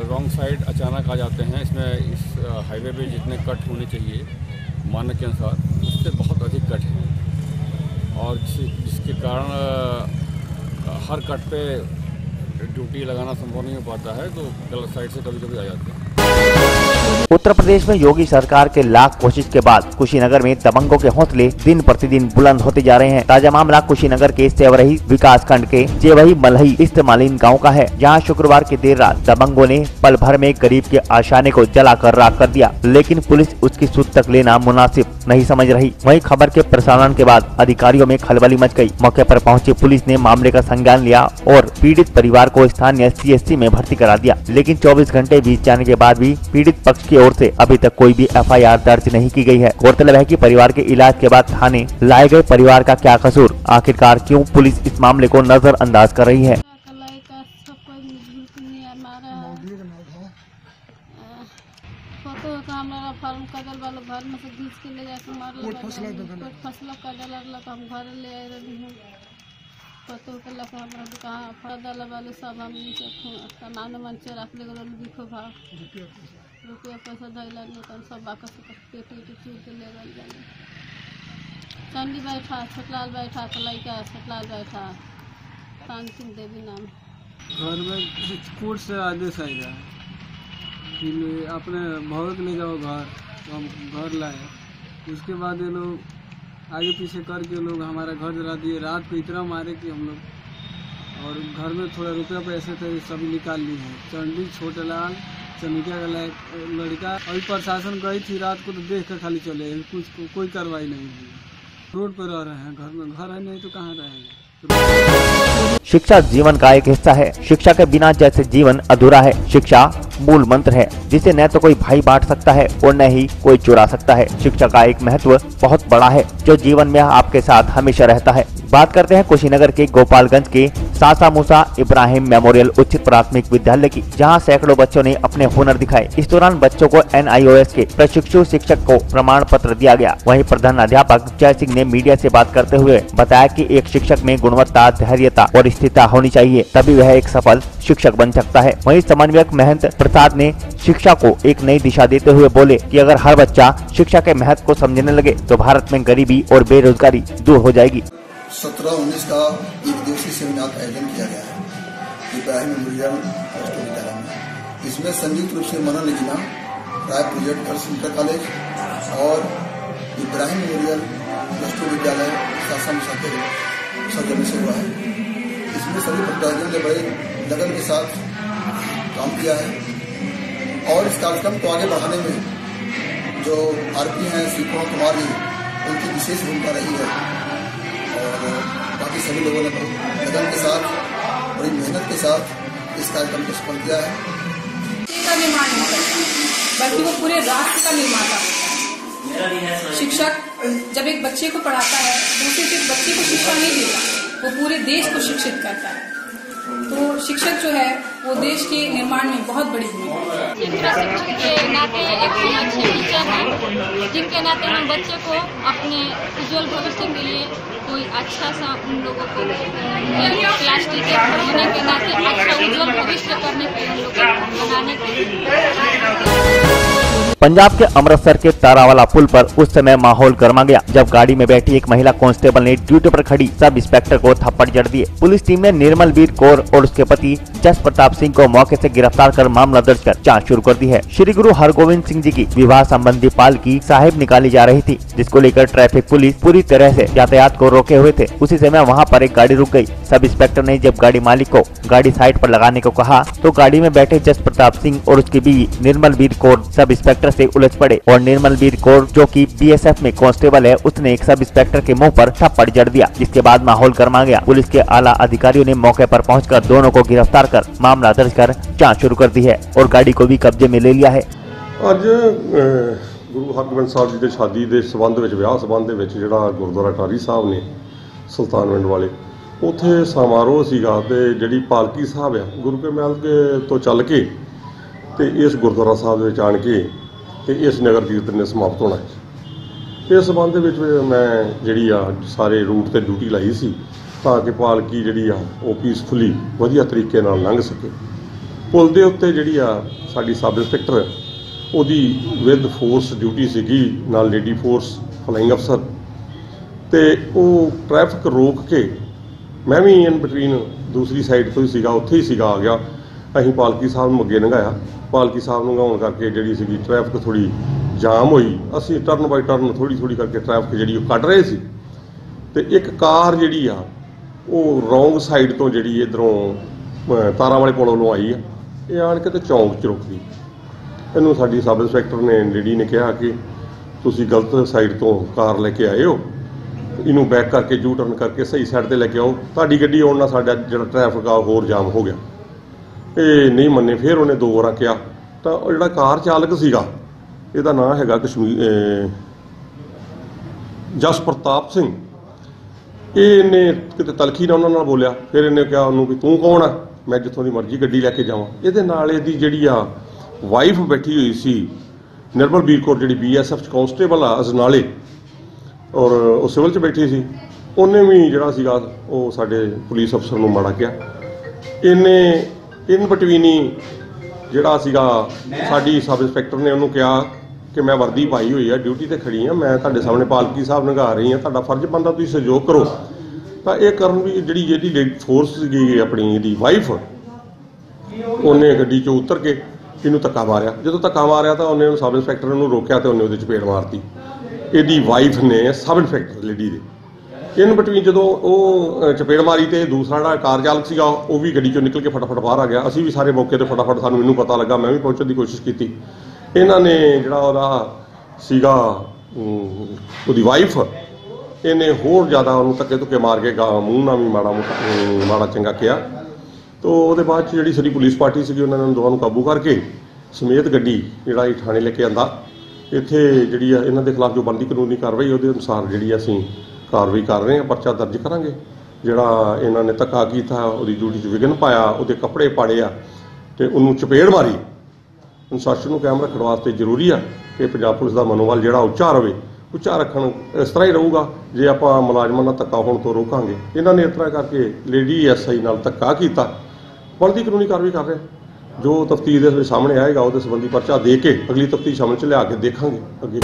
रॉन्ग साइड अचानक आ जाते हैं। इसमें इस हाईवे पे जितने कट होने चाहिए मानक के अनुसार, उससे बहुत अधिक कट हैं, और जिसके कारण हर कट पे ड्यूटी लगाना संभव नहीं हो पाता है, तो गलत साइड से कभी कभी आ जाते हैं। उत्तर प्रदेश में योगी सरकार के लाख कोशिश के बाद कुशीनगर में दबंगों के हौसले दिन प्रतिदिन बुलंद होते जा रहे हैं। ताजा मामला कुशीनगर के सेवरही विकास खंड के जेवही मलही इस्तेमालीन गांव का है, जहां शुक्रवार की देर रात दबंगों ने पल भर में गरीब के आशाने को जलाकर राख कर दिया, लेकिन पुलिस उसकी सुध तक लेना मुनासिब नहीं समझ रही। वहीं खबर के प्रसारण के बाद अधिकारियों में खलबली मच गई। मौके पर पहुंची पुलिस ने मामले का संज्ञान लिया और पीड़ित परिवार को स्थानीय CHC में भर्ती करा दिया, लेकिन 24 घंटे बीत जाने के बाद भी पीड़ित पक्ष की ओर से अभी तक कोई भी FIR दर्ज नहीं की गई है। गौरतलब है कि परिवार के इलाज के बाद थाने लाए गए परिवार का क्या कसूर, आखिरकार क्यों पुलिस इस मामले को नजरअंदाज कर रही है? फार्म कदल वाला घर में से घींच के ले जाके मार फसला कदल हम घर ले आए रही हूँ। पतो के लगा हमरा दुकान फदल वाले सब हम सामान मंचे रख ले गलो दिखो भाव रुपया पैसा धैला नहीं तो सब बाकस पेटी चूर के ले गल जाए। चंडी बैठा, छटलाल बैठा, तो लड़का छटलाल बैठा, कान सिंह देवी नाम। घर में कोर्ट से आदेश आएगा कि अपने भौक ले जाओ घर, तो हम घर लाए। उसके बाद ये लोग आगे पीछे करके लोग हमारा घर जला दिए। रात को इतना मारे कि हम लोग और घर में थोड़ा रुपया पैसे थे सभी निकाल लिए हैं। चंडी छोटे लाल चमिका का लड़का अभी प्रशासन गई थी रात को तो देख कर खाली चले, कुछ कोई कार्रवाई नहीं हुई। रोड पर रह रहे हैं, घर में घर है नहीं तो कहाँ रहेंगे। शिक्षा जीवन का एक हिस्सा है। शिक्षा के बिना जैसे जीवन अधूरा है। शिक्षा मूल मंत्र है जिसे न तो कोई भाई बांट सकता है और न ही कोई चुरा सकता है। शिक्षा का एक महत्व बहुत बड़ा है जो जीवन में आपके साथ हमेशा रहता है। बात करते हैं कुशीनगर के गोपालगंज के सासा मूसा इब्राहिम मेमोरियल उच्च प्राथमिक विद्यालय की, जहां सैकड़ों बच्चों ने अपने हुनर दिखाए। इस दौरान बच्चों को NIOS के प्रशिक्षु शिक्षक को प्रमाण पत्र दिया गया। वहीं प्रधान अध्यापक जय सिंह ने मीडिया से बात करते हुए बताया कि एक शिक्षक में गुणवत्ता, धैर्यता और स्थिरता होनी चाहिए, तभी वह एक सफल शिक्षक बन सकता है। वहीं समन्वयक महंत प्रसाद ने शिक्षा को एक नई दिशा देते हुए बोले कि अगर हर बच्चा शिक्षा के महत्व को समझने लगे तो भारत में गरीबी और बेरोजगारी दूर हो जाएगी। 17-19 का एक दिवसीय सेमिनार का आयोजन किया गया है इब्राहिम मेमोरियल विद्यालय में। इसमें संयुक्त रूप से मनन लिखना, राय प्रोजेक्ट गर्ल्स इंटर कॉलेज और इब्राहिम मेमोरियल विद्यालय शासन के सौजन्य से हुआ है। इसमें सभी प्रतिभागियों ने बड़े लगन के साथ काम किया है और इस कार्यक्रम को आगे बढ़ाने में जो RP हैं श्रीकुमार कुमार जी, उनकी विशेष भूमिका रही है और बाकी सभी लोगों ने लगन के साथ बड़ी मेहनत के साथ इस कार्यक्रम को सफल किया है। का निर्माण नहीं करता बल्कि वो पूरे राष्ट्र का निर्माता होता है। शिक्षक जब एक बच्चे को पढ़ाता है तो सिर्फ बच्चे को शिक्षा नहीं देता, वो पूरे देश को शिक्षित करता है। तो शिक्षक जो है वो देश के निर्माण में बहुत बड़ी भूमिका है। शिक्षक के नाते एक अच्छे टीचर हैं जिनके नाते हम बच्चे को अपने उज्जवल भविष्य के लिए कोई अच्छा सा उन लोगों को क्लास टीचर होने के नाते अच्छा उज्जवल भविष्य करने के लिए बनाने के पंजाब के अमृतसर के तारावाला पुल पर उस समय माहौल गर्मा गया जब गाड़ी में बैठी एक महिला कांस्टेबल ने ड्यूटी पर खड़ी सब इंस्पेक्टर को थप्पड़ जड़ दिए। पुलिस टीम ने निर्मलवीर कौर और उसके पति जस प्रताप सिंह को मौके से गिरफ्तार कर मामला दर्ज कर जांच शुरू कर दी है। श्री गुरु हरगोविंद सिंह जी की विवाह संबंधी पालकी साहिब निकाली जा रही थी, जिसको लेकर ट्रैफिक पुलिस पूरी तरह से यातायात को रोके हुए थे। उसी समय वहाँ पर एक गाड़ी रुक गयी। सब इंस्पेक्टर ने जब गाड़ी मालिक को गाड़ी साइड पर लगाने को कहा तो गाड़ी में बैठे जस प्रताप सिंह और उसकी बीवी निर्मलवीर कौर सब इंस्पेक्टर से उलझ पड़े और निर्मलवीर कौर जो कि BSF में कांस्टेबल है, उसने एक सब इंस्पेक्टर के मुंह पर थप्पड़ जड़ दिया, जिसके बाद माहौल गर्मा गया। पुलिस के आला अधिकारियों ने मौके पर पहुंचकर दोनों को गिरफ्तार कर मामला दर्ज कर जांच शुरू कर दी है और गाड़ी को भी कब्जे में ले लिया है। ਅੱਜ ਗੁਰੂ ਹਰਗੋਬਿੰਦ ਸਾਹਿਬ ਜੀ ਦੇ ਸ਼ਾਦੀ ਦੇ ਸਬੰਧ ਵਿੱਚ ਵਿਆਹ ਸਬੰਧ ਦੇ ਵਿੱਚ ਜਿਹੜਾ ਗੁਰਦੁਆਰਾ ਟਾਹਲੀ ਸਾਹਿਬ ਨੇ ਸੁਲਤਾਨਵਿੰਡ ਵਾਲੇ ਉੱਥੇ ਸਮਾਰੋਹ ਸੀਗਾ ਤੇ ਜਿਹੜੀ ਪਾਲਕੀ ਸਾਹਿਬ ਆ ਗੁਰੂ ਕੇ ਮਹਿਲ ਤੋਂ ਚੱਲ ਕੇ ਤੇ ਇਸ ਗੁਰਦੁਆਰਾ ਸਾਹਿਬ ਦੇ ਵਿੱਚ ਆਣ ਕੇ ਤੇ ਇਸ ਨਗਰ ਕੀਰਤਨ ਨੇ ਸਮਾਪਤ ਹੋਣਾ ਹੈ। ਇਸ ਸਬੰਧ ਦੇ ਵਿੱਚ ਮੈਂ ਜਿਹੜੀ ਆ ਸਾਰੇ ਰੂਟ ਤੇ ਡਿਊਟੀ ਲਾਈ ਸੀ ਤਾਂ ਕਿ ਪਾਲਕੀ ਜਿਹੜੀ ਆ ਉਹ ਪੀਸਫੁਲੀ ਵਧੀਆ ਤਰੀਕੇ ਨਾਲ ਲੰਘ ਸਕੇ। ਪੁਲ ਦੇ ਉੱਤੇ ਜਿਹੜੀ ਆ ਸਾਡੀ ਸਬ ਇੰਸਪੈਕਟਰ ਉਹਦੀ ਵਿਦ ਫੋਰਸ ਡਿਊਟੀ ਸੀਗੀ ਨਾਲ ਲੇਡੀ ਫੋਰਸ ਫਲਾਈਂਗ ਅਫਸਰ ਤੇ ਉਹ ਟ੍ਰੈਫਿਕ ਰੋਕ ਕੇ ਮੈਂ ਵੀ ਇਨ ਬਿਟਵੀਨ ਦੂਸਰੀ ਸਾਈਡ ਤੋਂ ਹੀ ਸੀਗਾ, ਉੱਥੇ ਹੀ ਸੀਗਾ ਆ ਗਿਆ। ਅਸੀਂ ਪਾਲਕੀ ਸਾਹਿਬ ਨੂੰ ਅੱਗੇ ਲੰਘਾਇਆ। ਪਾਲਕੀ ਸਾਹਿਬ ਨੂੰ ਲੰਘਾਉਣ ਕਰਕੇ ਜਿਹੜੀ ਸੀਗੀ ਟ੍ਰੈਫਿਕ ਥੋੜੀ ਜਾਮ ਹੋਈ। ਅਸੀਂ ਟਰਨ ਬਾਈ ਟਰਨ ਥੋੜੀ ਕਰਕੇ ਟ੍ਰੈਫਿਕ ਜਿਹੜੀ ਉਹ ਕੱਢ ਰਹੇ ਸੀ ਤੇ ਇੱਕ ਕਾਰ ਜਿਹੜੀ ਆ ਉਹ ਰੌਂਗ ਸਾਈਡ ਤੋਂ ਜਿਹੜੀ ਇੱਧਰੋਂ ਤਾਰਾਂ ਵਾਲੇ ਪੁਲ ਵੱਲੋਂ ਆਈ ਆ, ਇਹ ਆਣ ਕੇ ਤੇ ਚੌਂਕ 'ਚ ਰੁਕ ਗਈ। ਇਹਨੂੰ ਸਾਡੀ ਸਬ ਇੰਸਪੈਕਟਰ ਨੇ ਲੇਡੀ ਨੇ ਕਿਹਾ ਕਿ ਤੁਸੀਂ ਗਲਤ ਸਾਈਡ ਤੋਂ ਕਾਰ ਲੈ ਕੇ ਆਏ ਹੋ, ਇਹਨੂੰ ਬੈਕ ਕਰਕੇ ਯੂ ਟਰਨ ਕਰਕੇ ਸਹੀ ਸਾਈਡ ਤੇ ਲੈ ਕੇ ਆਓ, ਤੁਹਾਡੀ ਗੱਡੀ ਆਉਣ ਨਾਲ ਸਾਡਾ ਜਿਹੜਾ ਟ੍ਰੈਫਿਕ ਆ ਹੋਰ ਜਾਮ ਹੋ ਗਿਆ। ਇਹ ਨਹੀਂ ਮੰਨੇ। ਫਿਰ ਉਹਨੇ 2 ਵਾਰ ਕਿਹਾ ਤਾਂ ਜਿਹੜਾ ਕਾਰ ਚਾਲਕ ਸੀਗਾ ਇਹਦਾ ਨਾਮ ਹੈਗਾ ਜਸ ਪ੍ਰਤਾਪ ਸਿੰਘ, ਇਹਨੇ ਕਿਤੇ ਤਲਖੀ ਨਾਲ ਉਹਨਾਂ ਨਾਲ ਬੋਲਿਆ। ਫਿਰ ਇਹਨੇ ਕਿਹਾ ਉਹਨੂੰ ਵੀ ਤੂੰ ਕੌਣ ਆ, ਮੈਂ ਜਿੱਥੋਂ ਦੀ ਮਰਜ਼ੀ ਗੱਡੀ ਲੈ ਕੇ ਜਾਵਾਂ। ਇਹਦੇ ਨਾਲ ਇਹਦੀ ਜਿਹੜੀ ਆ ਵਾਈਫ ਬੈਠੀ ਹੋਈ ਸੀ ਨਿਰਮਲਵੀਰ ਕੌਰ ਜਿਹੜੀ BSF 'ਚ ਕਾਂਸਟੇਬਲ ਆ ਅਜਨਾਲੇ ਔਰ ਉਹ ਸਿਵਲ 'ਚ ਬੈਠੀ ਸੀ, ਉਹਨੇ ਵੀ ਜਿਹੜਾ ਸੀਗਾ ਉਹ ਸਾਡੇ ਪੁਲਿਸ ਅਫਸਰ ਨੂੰ ਮਾੜਾ ਕਿਹਾ। ਇਹਨੇ ਇਨ ਬਿਟਵੀਨੀ ਜਿਹੜਾ ਸੀਗਾ ਸਾਡੀ ਸਬ ਇੰਸਪੈਕਟਰ ਨੇ ਉਹਨੂੰ ਕਿਹਾ ਕਿ ਮੈਂ ਵਰਦੀ ਪਾਈ ਹੋਈ ਆ, ਡਿਊਟੀ ਤੇ ਖੜੀ ਆ, ਮੈਂ ਤੁਹਾਡੇ ਸਾਹਮਣੇ ਪਾਲਕੀ ਸਾਹਿਬ ਲੰਘਾ ਰਹੀ ਆ, ਤੁਹਾਡਾ ਫਰਜ਼ ਬਣਦਾ ਤੁਸੀਂ ਸਹਿਯੋਗ ਕਰੋ। ਤਾਂ ਇਹ ਕਰਨ ਵੀ ਜਿਹੜੀ ਇਹਦੀ ਫੋਰਸ ਸੀਗੀ ਆਪਣੀ ਇਹਦੀ ਵਾਈਫ, ਉਹਨੇ ਗੱਡੀ 'ਚੋਂ ਉਤਰ ਕੇ ਇਹਨੂੰ ਧੱਕਾ ਮਾਰਿਆ। ਜਦੋਂ ਧੱਕਾ ਮਾਰਿਆ ਤਾਂ ਉਹਨੇ ਸਬ ਇੰਸਪੈਕਟਰ ਨੂੰ ਰੋਕਿਆ ਤੇ ਉਹਨੇ ਉਹਦੇ ਚਪੇੜ ਮਾਰਤੀ। ਇਹਦੀ ਵਾਈਫ ਨੇ ਸਬ ਇੰਸਪੈਕਟਰ ਲੇਡੀ ਦੇ इन बिटवीन जो वो चपेड़ मारी तो दूसरा जो कार चालक सीगा वो भी गड्डी चों निकल के फटाफट बाहर आ गया। असी भी सारे मौके पर फटाफट सानूं मैनूं पता लगा, मैं भी पहुंचने की कोशिश की। इन्होंने जिहड़ा ओहदा सीगा ਉਹਦੀ वाइफ इन्हें होर ज़्यादा उन्होंने धक्के धुक्के मार के मूँह ना भी माड़ा चंगा किया। तो वो बाद जी सारी पुलिस पार्टी सी उन्होंने दोनों काबू करके समेत गड्डी जिहड़ा थाने लेके आंदा। इत्थे जिहड़ी इन्हां दे खिलाफ जो बनती कानूनी कार्रवाई उहदे अनुसार जिहड़ी असीं कार्रवाई कर रहे हैं, पर्चा दर्ज करांगे। जिहड़ा इन्हां ने धक्का कीता उहदी ड्यूटी 'च विघन पाया, उहदे कपड़े पाड़े आ ते उहनूं चपेड़ मारी। अनुशासन नूं कायम रखण वास्ते जरूरी आ कि पंजाब पुलिस का मनोबल जिहड़ा उच्चा रहे, उच्चा रखण इस तरह ही रहूगा जे आपां मुलाजमां नाल धक्का होण तो रोकांगे। इन्हां ने इस तरह करके लेडी SI नाल धक्का कीता, बनती कानूनी कार्रवाई कर रहे हैं। जो तफ्तीश दे सामने आएगा उहदे संबंधी पर्चा दे के अगली तफ्तीश अमल च लिया के देखांगे अगे।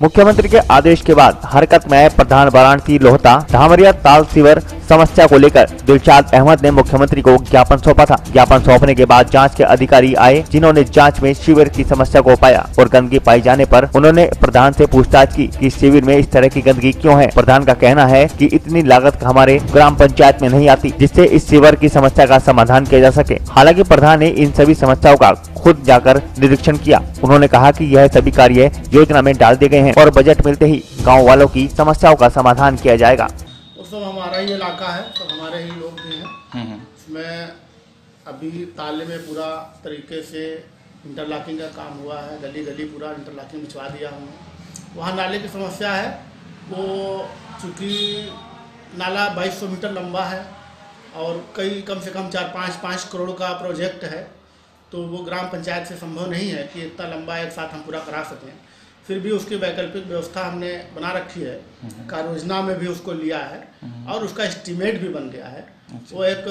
मुख्यमंत्री के आदेश के बाद हरकत में आए प्रधान वाराणसी लोहता धामरिया ताल सीवर समस्या को लेकर दिलशाद अहमद ने मुख्यमंत्री को ज्ञापन सौंपा था। ज्ञापन सौंपने के बाद जांच के अधिकारी आए, जिन्होंने जांच में शिविर की समस्या को पाया और गंदगी पाई जाने पर उन्होंने प्रधान से पूछताछ की कि शिविर में इस तरह की गंदगी क्यों है। प्रधान का कहना है कि इतनी लागत हमारे ग्राम पंचायत में नहीं आती जिससे इस शिविर की समस्या का समाधान किया जा सके। हालांकि प्रधान ने इन सभी समस्याओं का खुद जाकर निरीक्षण किया। उन्होंने कहा कि यह सभी कार्य योजना में डाल दिए गए हैं और बजट मिलते ही गाँव वालों की समस्याओं का समाधान किया जाएगा। सब हमारा ही इलाका है, सब हमारे ही लोग भी हैं। इसमें अभी ताले में पूरा तरीके से इंटरलॉकिंग का काम हुआ है, गली गली पूरा इंटरलॉकिंग बिछवा दिया हमने। वहाँ नाले की समस्या है, वो चूँकि नाला 2200 मीटर लंबा है और कई कम से कम 4-5 करोड़ का प्रोजेक्ट है, तो वो ग्राम पंचायत से संभव नहीं है कि इतना लंबा एक साथ हम पूरा करा सकें। फिर भी उसकी वैकल्पिक व्यवस्था हमने बना रखी है, कार्य योजना में भी उसको लिया है और उसका एस्टीमेट भी बन गया है। वो एक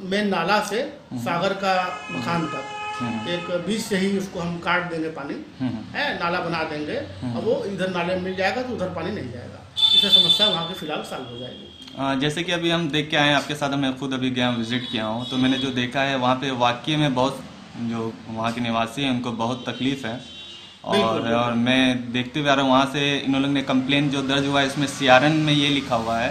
मेन नाला से सागर का मकान तक एक बीच से ही उसको हम काट देंगे, पानी है नाला बना देंगे और वो इधर नाले में मिल जाएगा तो उधर पानी नहीं जाएगा। इससे समस्या वहाँ की फिलहाल सॉल्व हो जाएगी। जैसे कि अभी हम देख के आए हैं आपके साथ, मैं खुद अभी गया विजिट किया हूँ, तो मैंने जो देखा है वहाँ पे वाकई में बहुत जो वहाँ के निवासी हैं उनको बहुत तकलीफ है। और मैं देखते हुए आ रहा हूँ, वहाँ से इन लोगों ने कंप्लेन जो दर्ज हुआ है इसमें CRN में ये लिखा हुआ है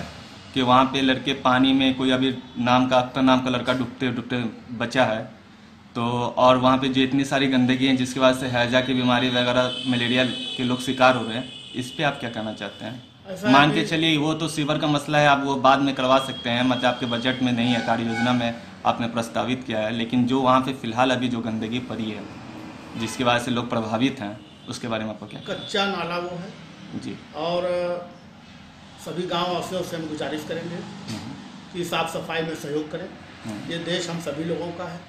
कि वहाँ पे लड़के पानी में कोई अभी अख्तर नाम का लड़का डूबते डूबते बचा है। तो और वहाँ पे जो इतनी सारी गंदगी है जिसकी वजह से हैजा की बीमारी वगैरह मलेरिया के लोग शिकार हो रहे हैं, इस पर आप क्या कहना चाहते हैं? मान के चलिए वो तो सीवर का मसला है, आप वो बाद में करवा सकते हैं, मतलब आपके बजट में नहीं है, कार्य योजना में आपने प्रस्तावित किया है, लेकिन जो वहाँ पे फिलहाल अभी जो गंदगी पड़ी है जिसकी वजह से लोग प्रभावित हैं, उसके बारे में आपको क्या? कच्चा नाला वो है जी, और सभी गांव वासियों से हम गुजारिश करेंगे कि साफ सफाई में सहयोग करें। ये देश हम सभी लोगों का है,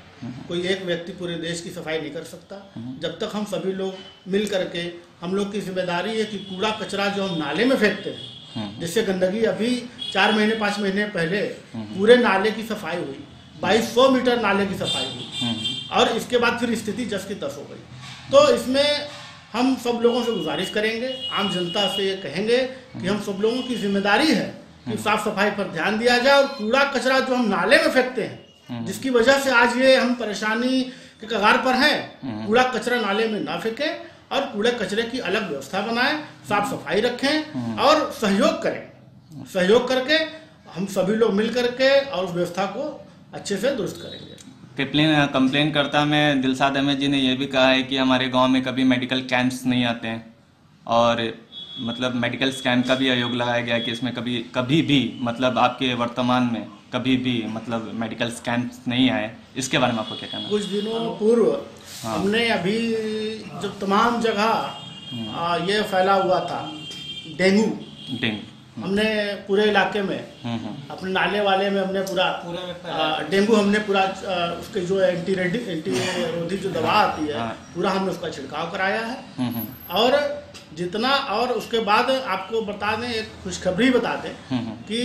कोई एक व्यक्ति पूरे देश की सफाई नहीं कर सकता। जब तक हम सभी लोग मिल करके, हम लोग की जिम्मेदारी है कि कूड़ा कचरा जो हम नाले में फेंकते हैं, जिससे गंदगी अभी 4 महीने 5 महीने पहले पूरे नाले की सफाई हुई, 2200 मीटर नाले की सफाई हुई और इसके बाद फिर स्थिति जस की तस हो गई। तो इसमें हम सब लोगों से गुजारिश करेंगे, आम जनता से ये कहेंगे कि हम सब लोगों की जिम्मेदारी है कि साफ सफाई पर ध्यान दिया जाए और कूड़ा कचरा जो हम नाले में फेंकते हैं, जिसकी वजह से आज ये हम परेशानी के कगार पर हैं, कूड़ा कचरा नाले में ना फेंकें और कूड़े कचरे की अलग व्यवस्था बनाएं, साफ सफाई रखें और सहयोग करें। सहयोग करके हम सभी लोग मिल करके और उस व्यवस्था को अच्छे से दुरुस्त करेंगे। कंप्लेन करता में दिलशाद अहमद जी ने यह भी कहा है कि हमारे गांव में कभी मेडिकल कैंप्स नहीं आते हैं और मतलब मेडिकल कैंप का भी आयोग लगाया गया कि इसमें कभी भी मतलब आपके वर्तमान में कभी भी मतलब मेडिकल कैंप्स नहीं आए, इसके बारे में आपको क्या कहना? कुछ दिनों पूर्व हमने अभी जब तमाम जगह ये फैला हुआ था डेंगू, हमने पूरे इलाके में अपने नाले वाले में हमने पूरा डेंगू हमने पूरा उसके जो एंटी जो दवा आती है पूरा हमने उसका छिड़काव कराया है। और जितना और उसके बाद आपको बता दें, एक खुशखबरी बता दें कि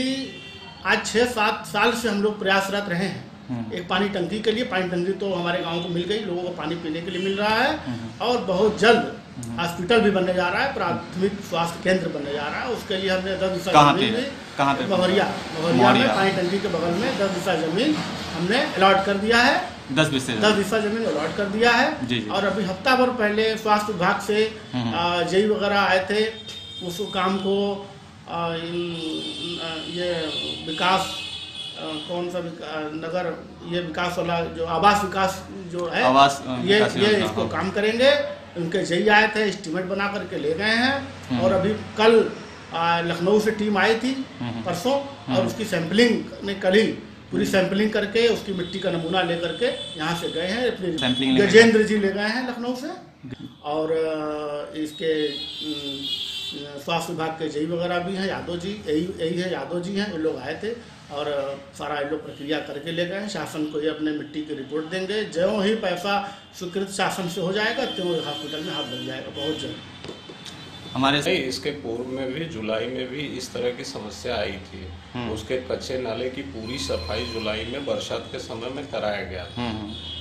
आज 6-7 साल से हम लोग प्रयासरत रहे हैं एक पानी टंकी के लिए। पानी टंकी तो हमारे गांव को मिल गई, लोगों को पानी पीने के लिए मिल रहा है और बहुत जल्द हॉस्पिटल भी बनने जा रहा है, प्राथमिक स्वास्थ्य केंद्र बनने जा रहा है। उसके लिए हमने 10 बीसा जमीन मवरिया में पानी टंकी के बगल में 10 बीसा जमीन हमने अलॉट कर दिया है। 10 बीसा जमीन अलॉट कर दिया है जी। और अभी हफ्ता भर पहले स्वास्थ्य विभाग से जेई वगैरह आए थे, उस काम को ये विकास कौन सा नगर ये विकास वाला जो आवास विकास जो है ये इसको काम करेंगे। उनके जई आए थे, एस्टीमेट बना करके ले गए हैं और अभी कल लखनऊ से टीम आई थी परसों और उसकी सैंपलिंग ने कल ही पूरी सैंपलिंग करके उसकी मिट्टी का नमूना लेकर के यहाँ से गए हैं। अपने गजेंद्र जी ले गए हैं लखनऊ से और इसके स्वास्थ्य विभाग के जई वगैरह भी हैं, यादव जी यही है, यादव जी हैं, ये लोग आए थे और सारा ये लोग प्रक्रिया करके ले गए हैं। शासन को ये अपने मिट्टी की रिपोर्ट देंगे। ज्यों ही पैसा स्वीकृत शासन से हो जाएगा त्यों हॉस्पिटल में हाथ लग जाएगा बहुत जल्द। हमारे इसके पूर्व में भी जुलाई में भी इस तरह की समस्या आई थी। उसके कच्चे नाले की पूरी सफाई जुलाई में बरसात के समय में कराया गया था,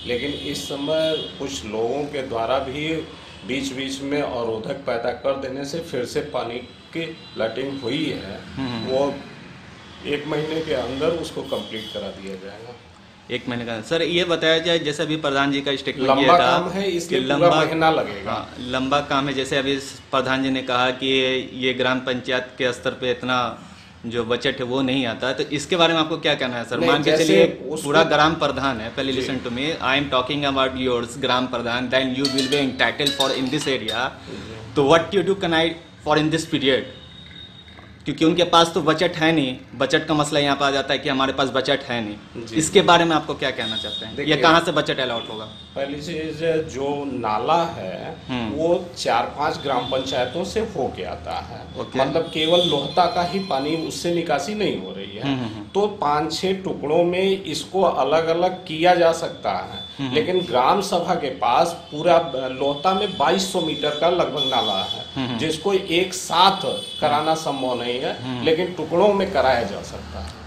लेकिन इस समय कुछ लोगों के द्वारा भी बीच बीच में अवरोधक पैदा कर देने से फिर से पानी की लटिंग हुई है। वो 1 महीने के अंदर उसको कंप्लीट करा दिया जाएगा। 1 महीने का। सर ये बताया जाए, जैसे अभी प्रधान जी का स्टेटमेंट लंबा काम है, इसलिए पूरा महीना लगेगा। लंबा काम है, जैसे अभी प्रधान जी ने कहा कि ये ग्राम पंचायत के स्तर पे इतना जो बजट है वो नहीं आता है, तो इसके बारे में आपको क्या कहना है सर? मान के चलिए पूरा ग्राम प्रधान है, पहले listen to me, I am talking about yours gram pradhan, then you will be entitled for in this area, तो what you do can for in this period, क्योंकि उनके पास तो बजट है नहीं। बजट का मसला यहाँ पर आ जाता है कि हमारे पास बजट है नहीं। इसके बारे में आपको क्या कहना चाहते हैं? ये कहाँ से बजट अलॉट होगा? पहली चीज जो नाला है वो 4-5 ग्राम पंचायतों से होके आता है। मतलब केवल लोहता का ही पानी उससे निकासी नहीं हो रही है, तो 5-6 टुकड़ों में इसको अलग अलग किया जा सकता है। लेकिन ग्राम सभा के पास पूरा लोहता में 2200 मीटर का लगभग नाला है, जिसको एक साथ कराना संभव नहीं है, लेकिन टुकड़ों में कराया जा सकता है।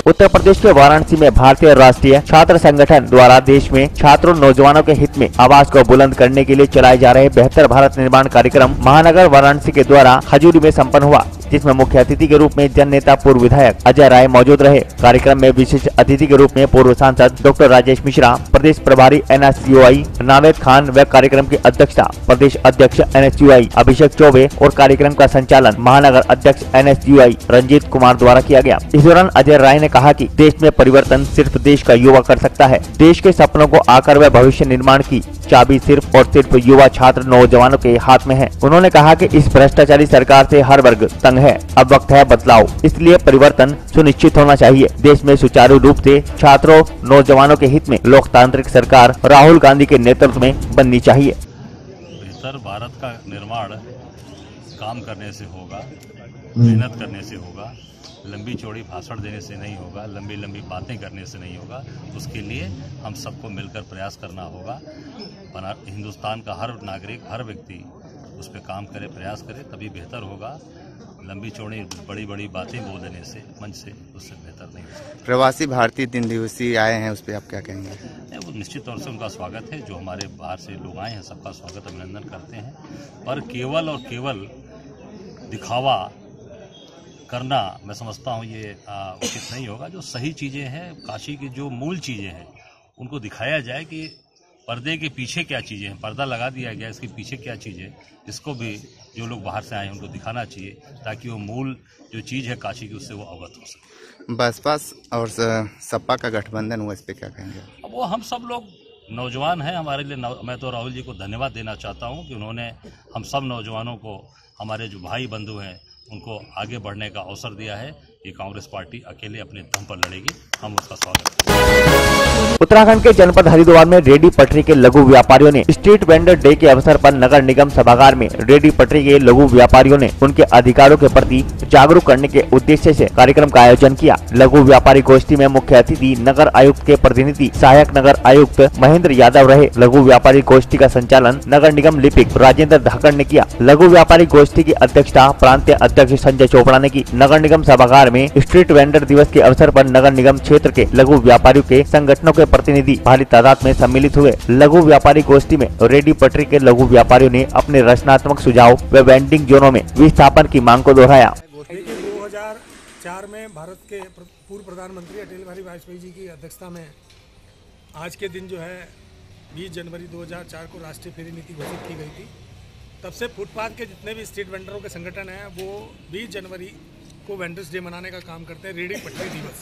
उत्तर प्रदेश के वाराणसी में भारतीय राष्ट्रीय छात्र संगठन द्वारा देश में छात्रों नौजवानों के हित में आवाज को बुलंद करने के लिए चलाए जा रहे बेहतर भारत निर्माण कार्यक्रम महानगर वाराणसी के द्वारा खजूरी में संपन्न हुआ, जिसमें मुख्य अतिथि के रूप में जन नेता पूर्व विधायक अजय राय मौजूद रहे। कार्यक्रम में विशिष्ट अतिथि के रूप में पूर्व सांसद डॉक्टर राजेश मिश्रा, प्रदेश प्रभारी NSUI नावेद खान व कार्यक्रम की अध्यक्षता प्रदेश अध्यक्ष NSUI अभिषेक चौबे और कार्यक्रम का संचालन महानगर अध्यक्ष NSUI रंजीत कुमार द्वारा किया गया। इस दौरान अजय राय ने कहा कि देश में परिवर्तन सिर्फ देश का युवा कर सकता है। देश के सपनों को आकर व भविष्य निर्माण की चाबी सिर्फ और सिर्फ युवा छात्र नौजवानों के हाथ में है। उन्होंने कहा कि इस भ्रष्टाचारी सरकार से हर वर्ग तंग है। अब वक्त है बदलाव, इसलिए परिवर्तन सुनिश्चित होना चाहिए। देश में सुचारू रूप से छात्रों नौजवानों के हित में लोकतांत्रिक सरकार राहुल गांधी के नेतृत्व में बननी चाहिए। बेहतर भारत का निर्माण काम करने से होगा, मेहनत करने से होगा, लंबी चौड़ी भाषण देने से नहीं होगा, लंबी लंबी बातें करने से नहीं होगा। उसके लिए हम सबको मिलकर प्रयास करना होगा। हिंदुस्तान का हर नागरिक, हर व्यक्ति उस पर काम करे, प्रयास करे, तभी बेहतर होगा। लंबी चौड़ी बड़ी बड़ी बातें बोल देने से, मंच से, उससे बेहतर नहीं हो सकता। प्रवासी भारतीय 3 दिवसीय आए हैं, उस पर आप क्या कहेंगे? वो निश्चित तौर से उनका स्वागत है। जो हमारे बाहर से लोग आए हैं सबका स्वागत, अभिनंदन करते हैं। पर केवल और केवल दिखावा करना मैं समझता हूँ ये उचित नहीं होगा। जो सही चीज़ें हैं, काशी की जो मूल चीज़ें हैं, उनको दिखाया जाए कि पर्दे के पीछे क्या चीज़ें हैं। पर्दा लगा दिया गया, इसके पीछे क्या चीज़ें, इसको भी जो लोग बाहर से आए हैं उनको दिखाना चाहिए, ताकि वो मूल जो चीज़ है काशी की उससे वो अवगत हो सके। बसपा और सपा का गठबंधन हुआ, इस पर क्या कहेंगे? अब वो हम सब लोग नौजवान हैं, हमारे लिए मैं तो राहुल जी को धन्यवाद देना चाहता हूँ कि उन्होंने हम सब नौजवानों को, हमारे जो भाई बंधु हैं, उनको आगे बढ़ने का अवसर दिया है। ये कांग्रेस पार्टी अकेले अपने दम पर लड़ेगी, हम उसका स्वागत करते। उत्तराखंड के जनपद हरिद्वार में रेडी पटरी के लघु व्यापारियों ने स्ट्रीट वेंडर डे के अवसर पर नगर निगम सभागार में रेडी पटरी के लघु व्यापारियों ने उनके अधिकारों के प्रति जागरूक करने के उद्देश्य से कार्यक्रम का आयोजन किया। लघु व्यापारी गोष्ठी में मुख्य अतिथि नगर आयुक्त के प्रतिनिधि सहायक नगर आयुक्त महेंद्र यादव रहे। लघु व्यापारी गोष्ठी का संचालन नगर निगम लिपिक राजेंद्र धाकड़ ने किया। लघु व्यापारी गोष्ठी की अध्यक्षता प्रांतीय अध्यक्ष संजय चोपड़ा ने की। नगर निगम सभागार में स्ट्रीट वेंडर दिवस के अवसर पर नगर निगम क्षेत्र के लघु व्यापारियों के संगठनों के प्रतिनिधि भारी तादाद में सम्मिलित हुए। लघु व्यापारी गोष्ठी में रेडी पटरी के लघु व्यापारियों ने अपने रचनात्मक सुझाव व वेंडिंग जोनों में विस्थापन की मांग को दोहराया। 2004 में भारत के पूर्व प्रधानमंत्री अटल बिहारी वाजपेयी जी की अध्यक्षता में आज के दिन जो है 20 जनवरी 2004 को राष्ट्रीय फेरी नीति घोषित की गई थी। तब से फुटपाथ के जितने भी स्ट्रीट वेंडरों के संगठन हैं वो 20 जनवरी को वेंडर्स डे मनाने का काम करते हैं, रेहड़ी पटरी दिवस।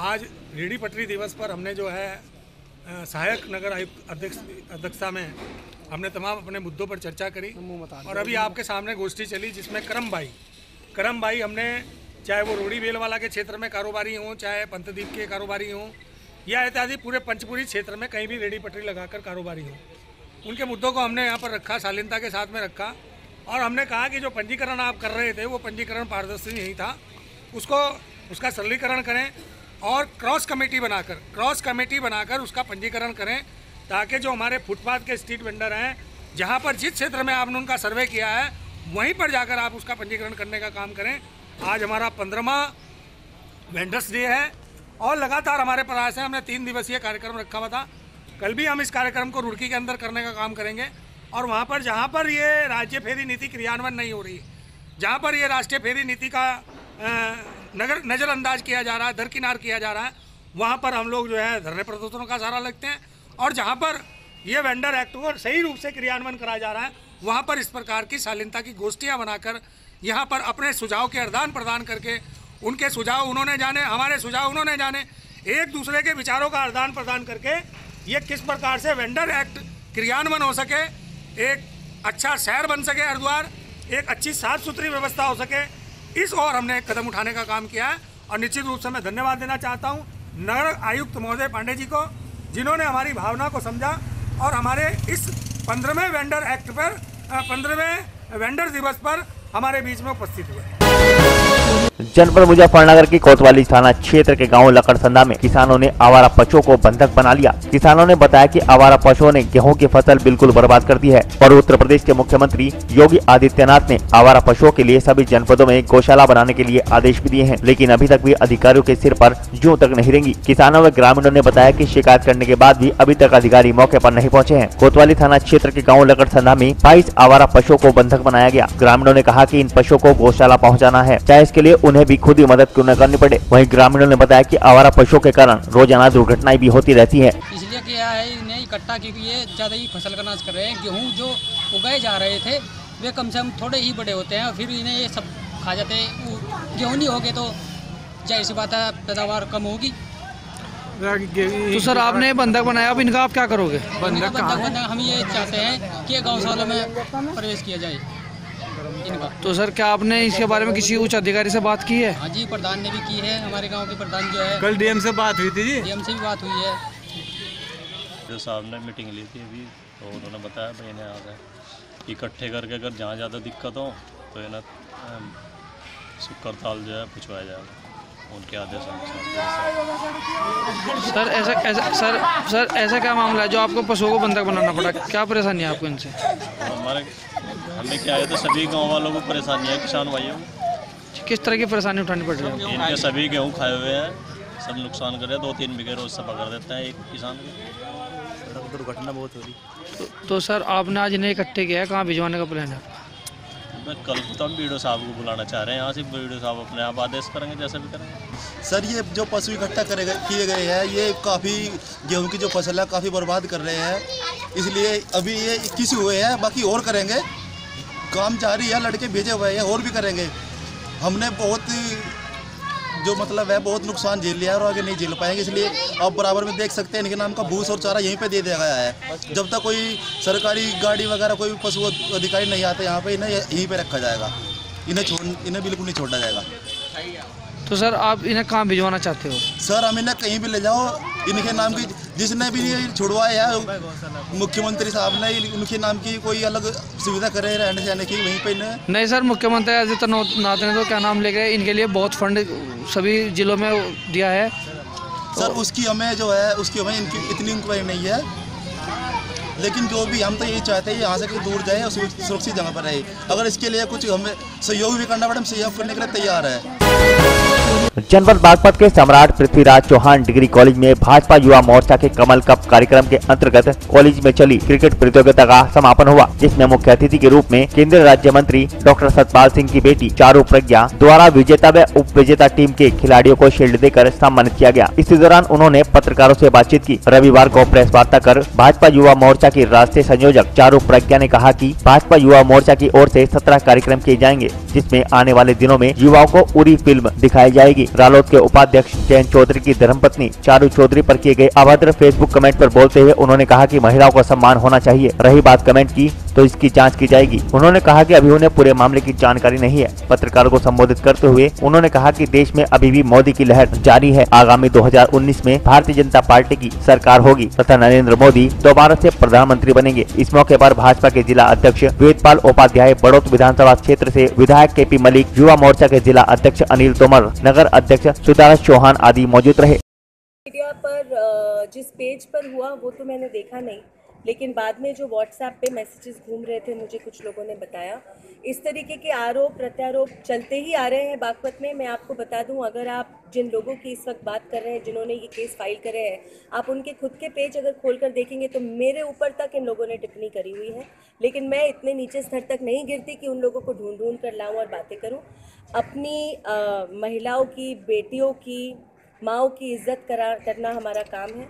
आज रेहड़ी पटरी दिवस पर हमने जो है सहायक नगर आयुक्त अध्यक्षता में हमने तमाम अपने मुद्दों पर चर्चा करी और अभी आपके सामने गोष्ठी चली जिसमें करम भाई हमने, चाहे वो रोड़ी बेल वाला के क्षेत्र में कारोबारी हों, चाहे पंतद्वीप के कारोबारी हों या इत्यादि पूरे पंचपुरी क्षेत्र में कहीं भी रेहड़ी पटरी लगाकर कारोबारी हों, उनके मुद्दों को हमने यहाँ पर रखा, शालीनता के साथ में रखा और हमने कहा कि जो पंजीकरण आप कर रहे थे वो पंजीकरण पारदर्शी नहीं था, उसका सरलीकरण करें और क्रॉस कमेटी बनाकर उसका पंजीकरण करें ताकि जो हमारे फुटपाथ के स्ट्रीट वेंडर हैं, जहाँ पर जिस क्षेत्र में आपने उनका सर्वे किया है वहीं पर जाकर आप उसका पंजीकरण करने का काम करें। आज हमारा 15वां वेंडर्स डे है और लगातार हमारे प्रयास हैं। हमने 3 दिवसीय कार्यक्रम रखा हुआ था। कल भी हम इस कार्यक्रम को रुड़की के अंदर करने का काम करेंगे और वहाँ पर जहाँ पर ये राज्य फेरी नीति क्रियान्वयन नहीं हो रही, जहाँ पर ये राष्ट्रीय फेरी नीति का नज़रअंदाज किया जा रहा है, दरकिनार किया जा रहा है, वहाँ पर हम लोग जो है धरने प्रदर्शनों का सहारा लेते हैं और जहाँ पर ये वेंडर एक्ट को सही रूप से क्रियान्वयन कराया जा रहा है वहाँ पर इस प्रकार की शालीनता की गोष्ठियाँ बनाकर यहाँ पर अपने सुझाव के आदान प्रदान करके उनके सुझाव उन्होंने जाने, हमारे सुझाव उन्होंने जाने, एक दूसरे के विचारों का आदान प्रदान करके ये किस प्रकार से वेंडर एक्ट क्रियान्वयन हो सके, एक अच्छा शहर बन सके हरिद्वार, एक अच्छी साफ सुथरी व्यवस्था हो सके, इस और हमने एक कदम उठाने का काम किया है। और निश्चित रूप से मैं धन्यवाद देना चाहता हूँ नगर आयुक्त महोदय पांडे जी को, जिन्होंने हमारी भावना को समझा और हमारे इस 15वें वेंडर एक्ट पर 15वें वेंडर दिवस पर हमारे बीच में उपस्थित हुए। जनपद मुजफ्फरनगर की कोतवाली थाना क्षेत्र के गांव लकड़संदा में किसानों ने आवारा पशुओं को बंधक बना लिया। किसानों ने बताया कि आवारा पशुओं ने गेहूं की फसल बिल्कुल बर्बाद कर दी है और उत्तर प्रदेश के मुख्यमंत्री योगी आदित्यनाथ ने आवारा पशुओं के लिए सभी जनपदों में गौशाला बनाने के लिए आदेश भी दिए हैं, लेकिन अभी तक भी अधिकारियों के सिर पर जूं तक नहीं रेंगी। किसानों व ग्रामीणों ने बताया कि शिकायत करने के बाद भी अभी तक अधिकारी मौके पर नहीं पहुँचे हैं। कोतवाली थाना क्षेत्र के गाँव लकड़संदा में 22 आवारा पशुओं को बंधक बनाया गया। ग्रामीणों ने कहा कि इन पशुओं को गौशाला पहुँचाना है, चाहे इसके लिए उन्हें भी खुद ही मदद क्यों न करनी पड़े। वहीं ग्रामीणों ने बताया कि आवारा पशुओं के कारण रोजाना दुर्घटनाएं भी होती रहती हैं। इसलिए किया है इन्हें इकट्ठा क्योंकि ये ज्यादा ही फसल का नाश कर रहे हैं। गेहूं जो उगाए जा रहे थे वे कम से कम थोड़े ही बड़े होते हैं और फिर इन्हें ये सब खा जाते हैं। गेहूं नहीं होगे तो जाहिर सी बात है पैदावार कम होगी। तो सर आपने बंधक बनाया, अब इनका आप क्या करोगे? बंधक हम ये चाहते हैं कि गौशाला में प्रवेश किया जाए इनका। तो सर क्या आपने इसके बारे में किसी उच्च अधिकारी से बात की है? हाँ जी, प्रधान ने भी की है, हमारे गांव के प्रधान जो है। कल डीएम से बात हुई थी जी? डीएम से भी बात हुई है। जो साहब ने मीटिंग ली थी अभी, तो उन्होंने बताया भाई इन्हें आ गए इकट्ठे करके अगर जहाँ ज़्यादा दिक्कत हो तो इन्हें करताल जो है पूछवाया जाएगा उनके आदेश अनुसार। सर ऐसा क्या मामला है जो आपको पशुओं को बंधक बनाना पड़ा? क्या परेशानी है आपको इनसे? हमें क्या है तो सभी गांव वालों को परेशानी है, किसान भाइयों को। किस तरह की परेशानी उठानी पड़ रही है? इनके सभी गेहूँ खाए हुए हैं, सब नुकसान कर रहे हैं। 2-3 बीघे रोज सब पकड़ देते हैं एक किसान को। सड़क दुर्घटना बहुत हो रही। तो सर आपने आज इन्हें इकट्ठे किया है, कहाँ भिजवाने का प्लान है? कल तो हम बीडीओ साहब को बुलाना चाह रहे हैं, यहाँ से बीडीओ साहब अपने आप आदेश करेंगे जैसे भी करेंगे। सर ये जो पशु इकट्ठा किए गए हैं ये काफ़ी गेहूं की जो फसल है काफ़ी बर्बाद कर रहे हैं, इसलिए अभी ये 21 हुए हैं, बाकी और करेंगे। काम जारी है, लड़के भेजे हुए हैं और भी करेंगे। हमने बहुत जो मतलब है बहुत नुकसान झेल लिया है और आगे नहीं झेल पाएंगे, इसलिए आप बराबर में देख सकते हैं इनके नाम का भूस और चारा यहीं पे दे दिया गया है। जब तक कोई सरकारी गाड़ी वगैरह कोई पशु अधिकारी नहीं आते यहाँ पे इन्हें यहीं पे रखा जाएगा, इन्हें बिल्कुल नहीं छोड़ा जाएगा। तो सर आप इन्हें कहाँ भिजवाना चाहते हो? सर हम इन्हें कहीं भी ले जाओ, इनके नाम की जिसने भी छुड़वाया है मुख्यमंत्री साहब ने उनके नाम की कोई अलग सुविधा करे रहने सहने की वहीं पे इन्हें। नहीं सर, मुख्यमंत्री आदित्यनाथ ने तो क्या नाम ले गए, इनके लिए बहुत फंड सभी जिलों में दिया है। सर उसकी हमें जो है उसकी हमें इनकी इतनी इंक्वायरी नहीं है, लेकिन जो भी हम तो यही चाहते हैं यहाँ से कहीं दूर जाए और सुरक्षित जगह पर रहे। अगर इसके लिए कुछ हमें सहयोग भी करना पड़े, हम सहयोग करने के लिए तैयार है। जनपद बागपत के सम्राट पृथ्वीराज चौहान डिग्री कॉलेज में भाजपा युवा मोर्चा के कमल कप कार्यक्रम के अंतर्गत कॉलेज में चली क्रिकेट प्रतियोगिता का समापन हुआ, जिसमें मुख्य अतिथि के रूप में केंद्रीय राज्य मंत्री डॉक्टर सतपाल सिंह की बेटी चारू प्रज्ञा द्वारा विजेता व उप विजेता टीम के खिलाड़ियों को शील्ड देकर सम्मानित किया गया। इसी दौरान उन्होंने पत्रकारों से बातचीत की। रविवार को प्रेस वार्ता कर भाजपा युवा मोर्चा मोर्चा की राष्ट्रीय संयोजक चारू प्रज्ञा ने कहा कि भाजपा युवा मोर्चा की ओर से 17 कार्यक्रम किए जाएंगे, जिसमें आने वाले दिनों में युवाओं को उरी फिल्म दिखाई जाएगी। रालोद के उपाध्यक्ष जयंत चौधरी की धर्मपत्नी चारू चौधरी पर किए गए अभद्र फेसबुक कमेंट पर बोलते हुए उन्होंने कहा कि महिलाओं का सम्मान होना चाहिए। रही बात कमेंट की तो इसकी जांच की जाएगी। उन्होंने कहा कि अभी उन्हें पूरे मामले की जानकारी नहीं है। पत्रकारों को संबोधित करते हुए उन्होंने कहा कि देश में अभी भी मोदी की लहर जारी है। आगामी 2019 में भारतीय जनता पार्टी की सरकार होगी तथा नरेंद्र मोदी दोबारा से प्रधानमंत्री बनेंगे। इस मौके पर भाजपा के जिला अध्यक्ष वेदपाल उपाध्याय, बड़ौत विधानसभा क्षेत्र से विधायक केपी मलिक, युवा मोर्चा के जिला अध्यक्ष अनिल तोमर, नगर अध्यक्ष सुदारस चौहान आदि मौजूद रहे। मीडिया पर जिस पेज पर हुआ वो तो मैंने देखा नहीं, लेकिन बाद में जो व्हाट्सएप पे मैसेजेस घूम रहे थे मुझे कुछ लोगों ने बताया। इस तरीके के आरोप प्रत्यारोप चलते ही आ रहे हैं बागपत में। मैं आपको बता दूं, अगर आप जिन लोगों की इस वक्त बात कर रहे हैं, जिन्होंने ये केस फाइल करे हैं, आप उनके खुद के पेज अगर खोलकर देखेंगे तो मेरे ऊपर तक इन लोगों ने टिप्पणी करी हुई है। लेकिन मैं इतने नीचे स्तर तक नहीं गिरती कि उन लोगों को ढूंढ ढूंढ कर लाऊं और बातें करूं। अपनी महिलाओं की, बेटियों की, माँओं की इज्जत करना हमारा काम है।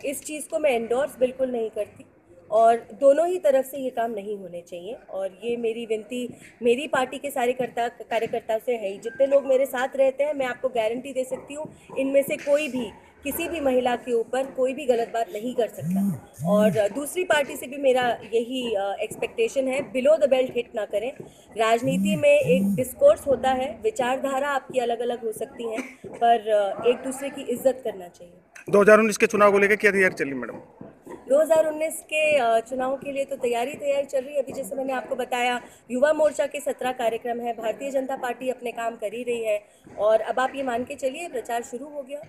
इस चीज़ को मैं एंडोर्स बिल्कुल नहीं करती और दोनों ही तरफ से ये काम नहीं होने चाहिए। और ये मेरी विनती मेरी पार्टी के सारे कार्यकर्ताओं से है। जितने लोग मेरे साथ रहते हैं, मैं आपको गारंटी दे सकती हूँ, इनमें से कोई भी किसी भी महिला के ऊपर कोई भी गलत बात नहीं कर सकता। और दूसरी पार्टी से भी मेरा यही एक्सपेक्टेशन है, बिलो द बेल्ट हिट ना करें। राजनीति में एक डिस्कोर्स होता है, विचारधारा आपकी अलग अलग हो सकती हैं, पर एक दूसरे की इज्जत करना चाहिए। 2019 के चुनाव को लेकर क्या तैयारी चल रही मैडम? 2019 के चुनाव के लिए तो तैयारी चल रही है। अभी जैसे मैंने आपको बताया, युवा मोर्चा के 17 कार्यक्रम है। भारतीय जनता पार्टी अपने काम कर ही रही है और अब आप ये मान के चलिए प्रचार शुरू हो गया।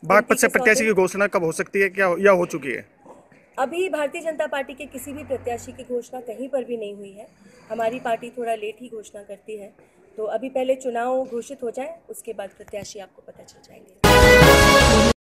बागपत से प्रत्याशी की घोषणा कब हो सकती है, क्या या हो चुकी है? अभी भारतीय जनता पार्टी के किसी भी प्रत्याशी की घोषणा कहीं पर भी नहीं हुई है। हमारी पार्टी थोड़ा लेट ही घोषणा करती है, तो अभी पहले चुनाव घोषित हो जाए, उसके बाद प्रत्याशी आपको पता चल जाएंगे।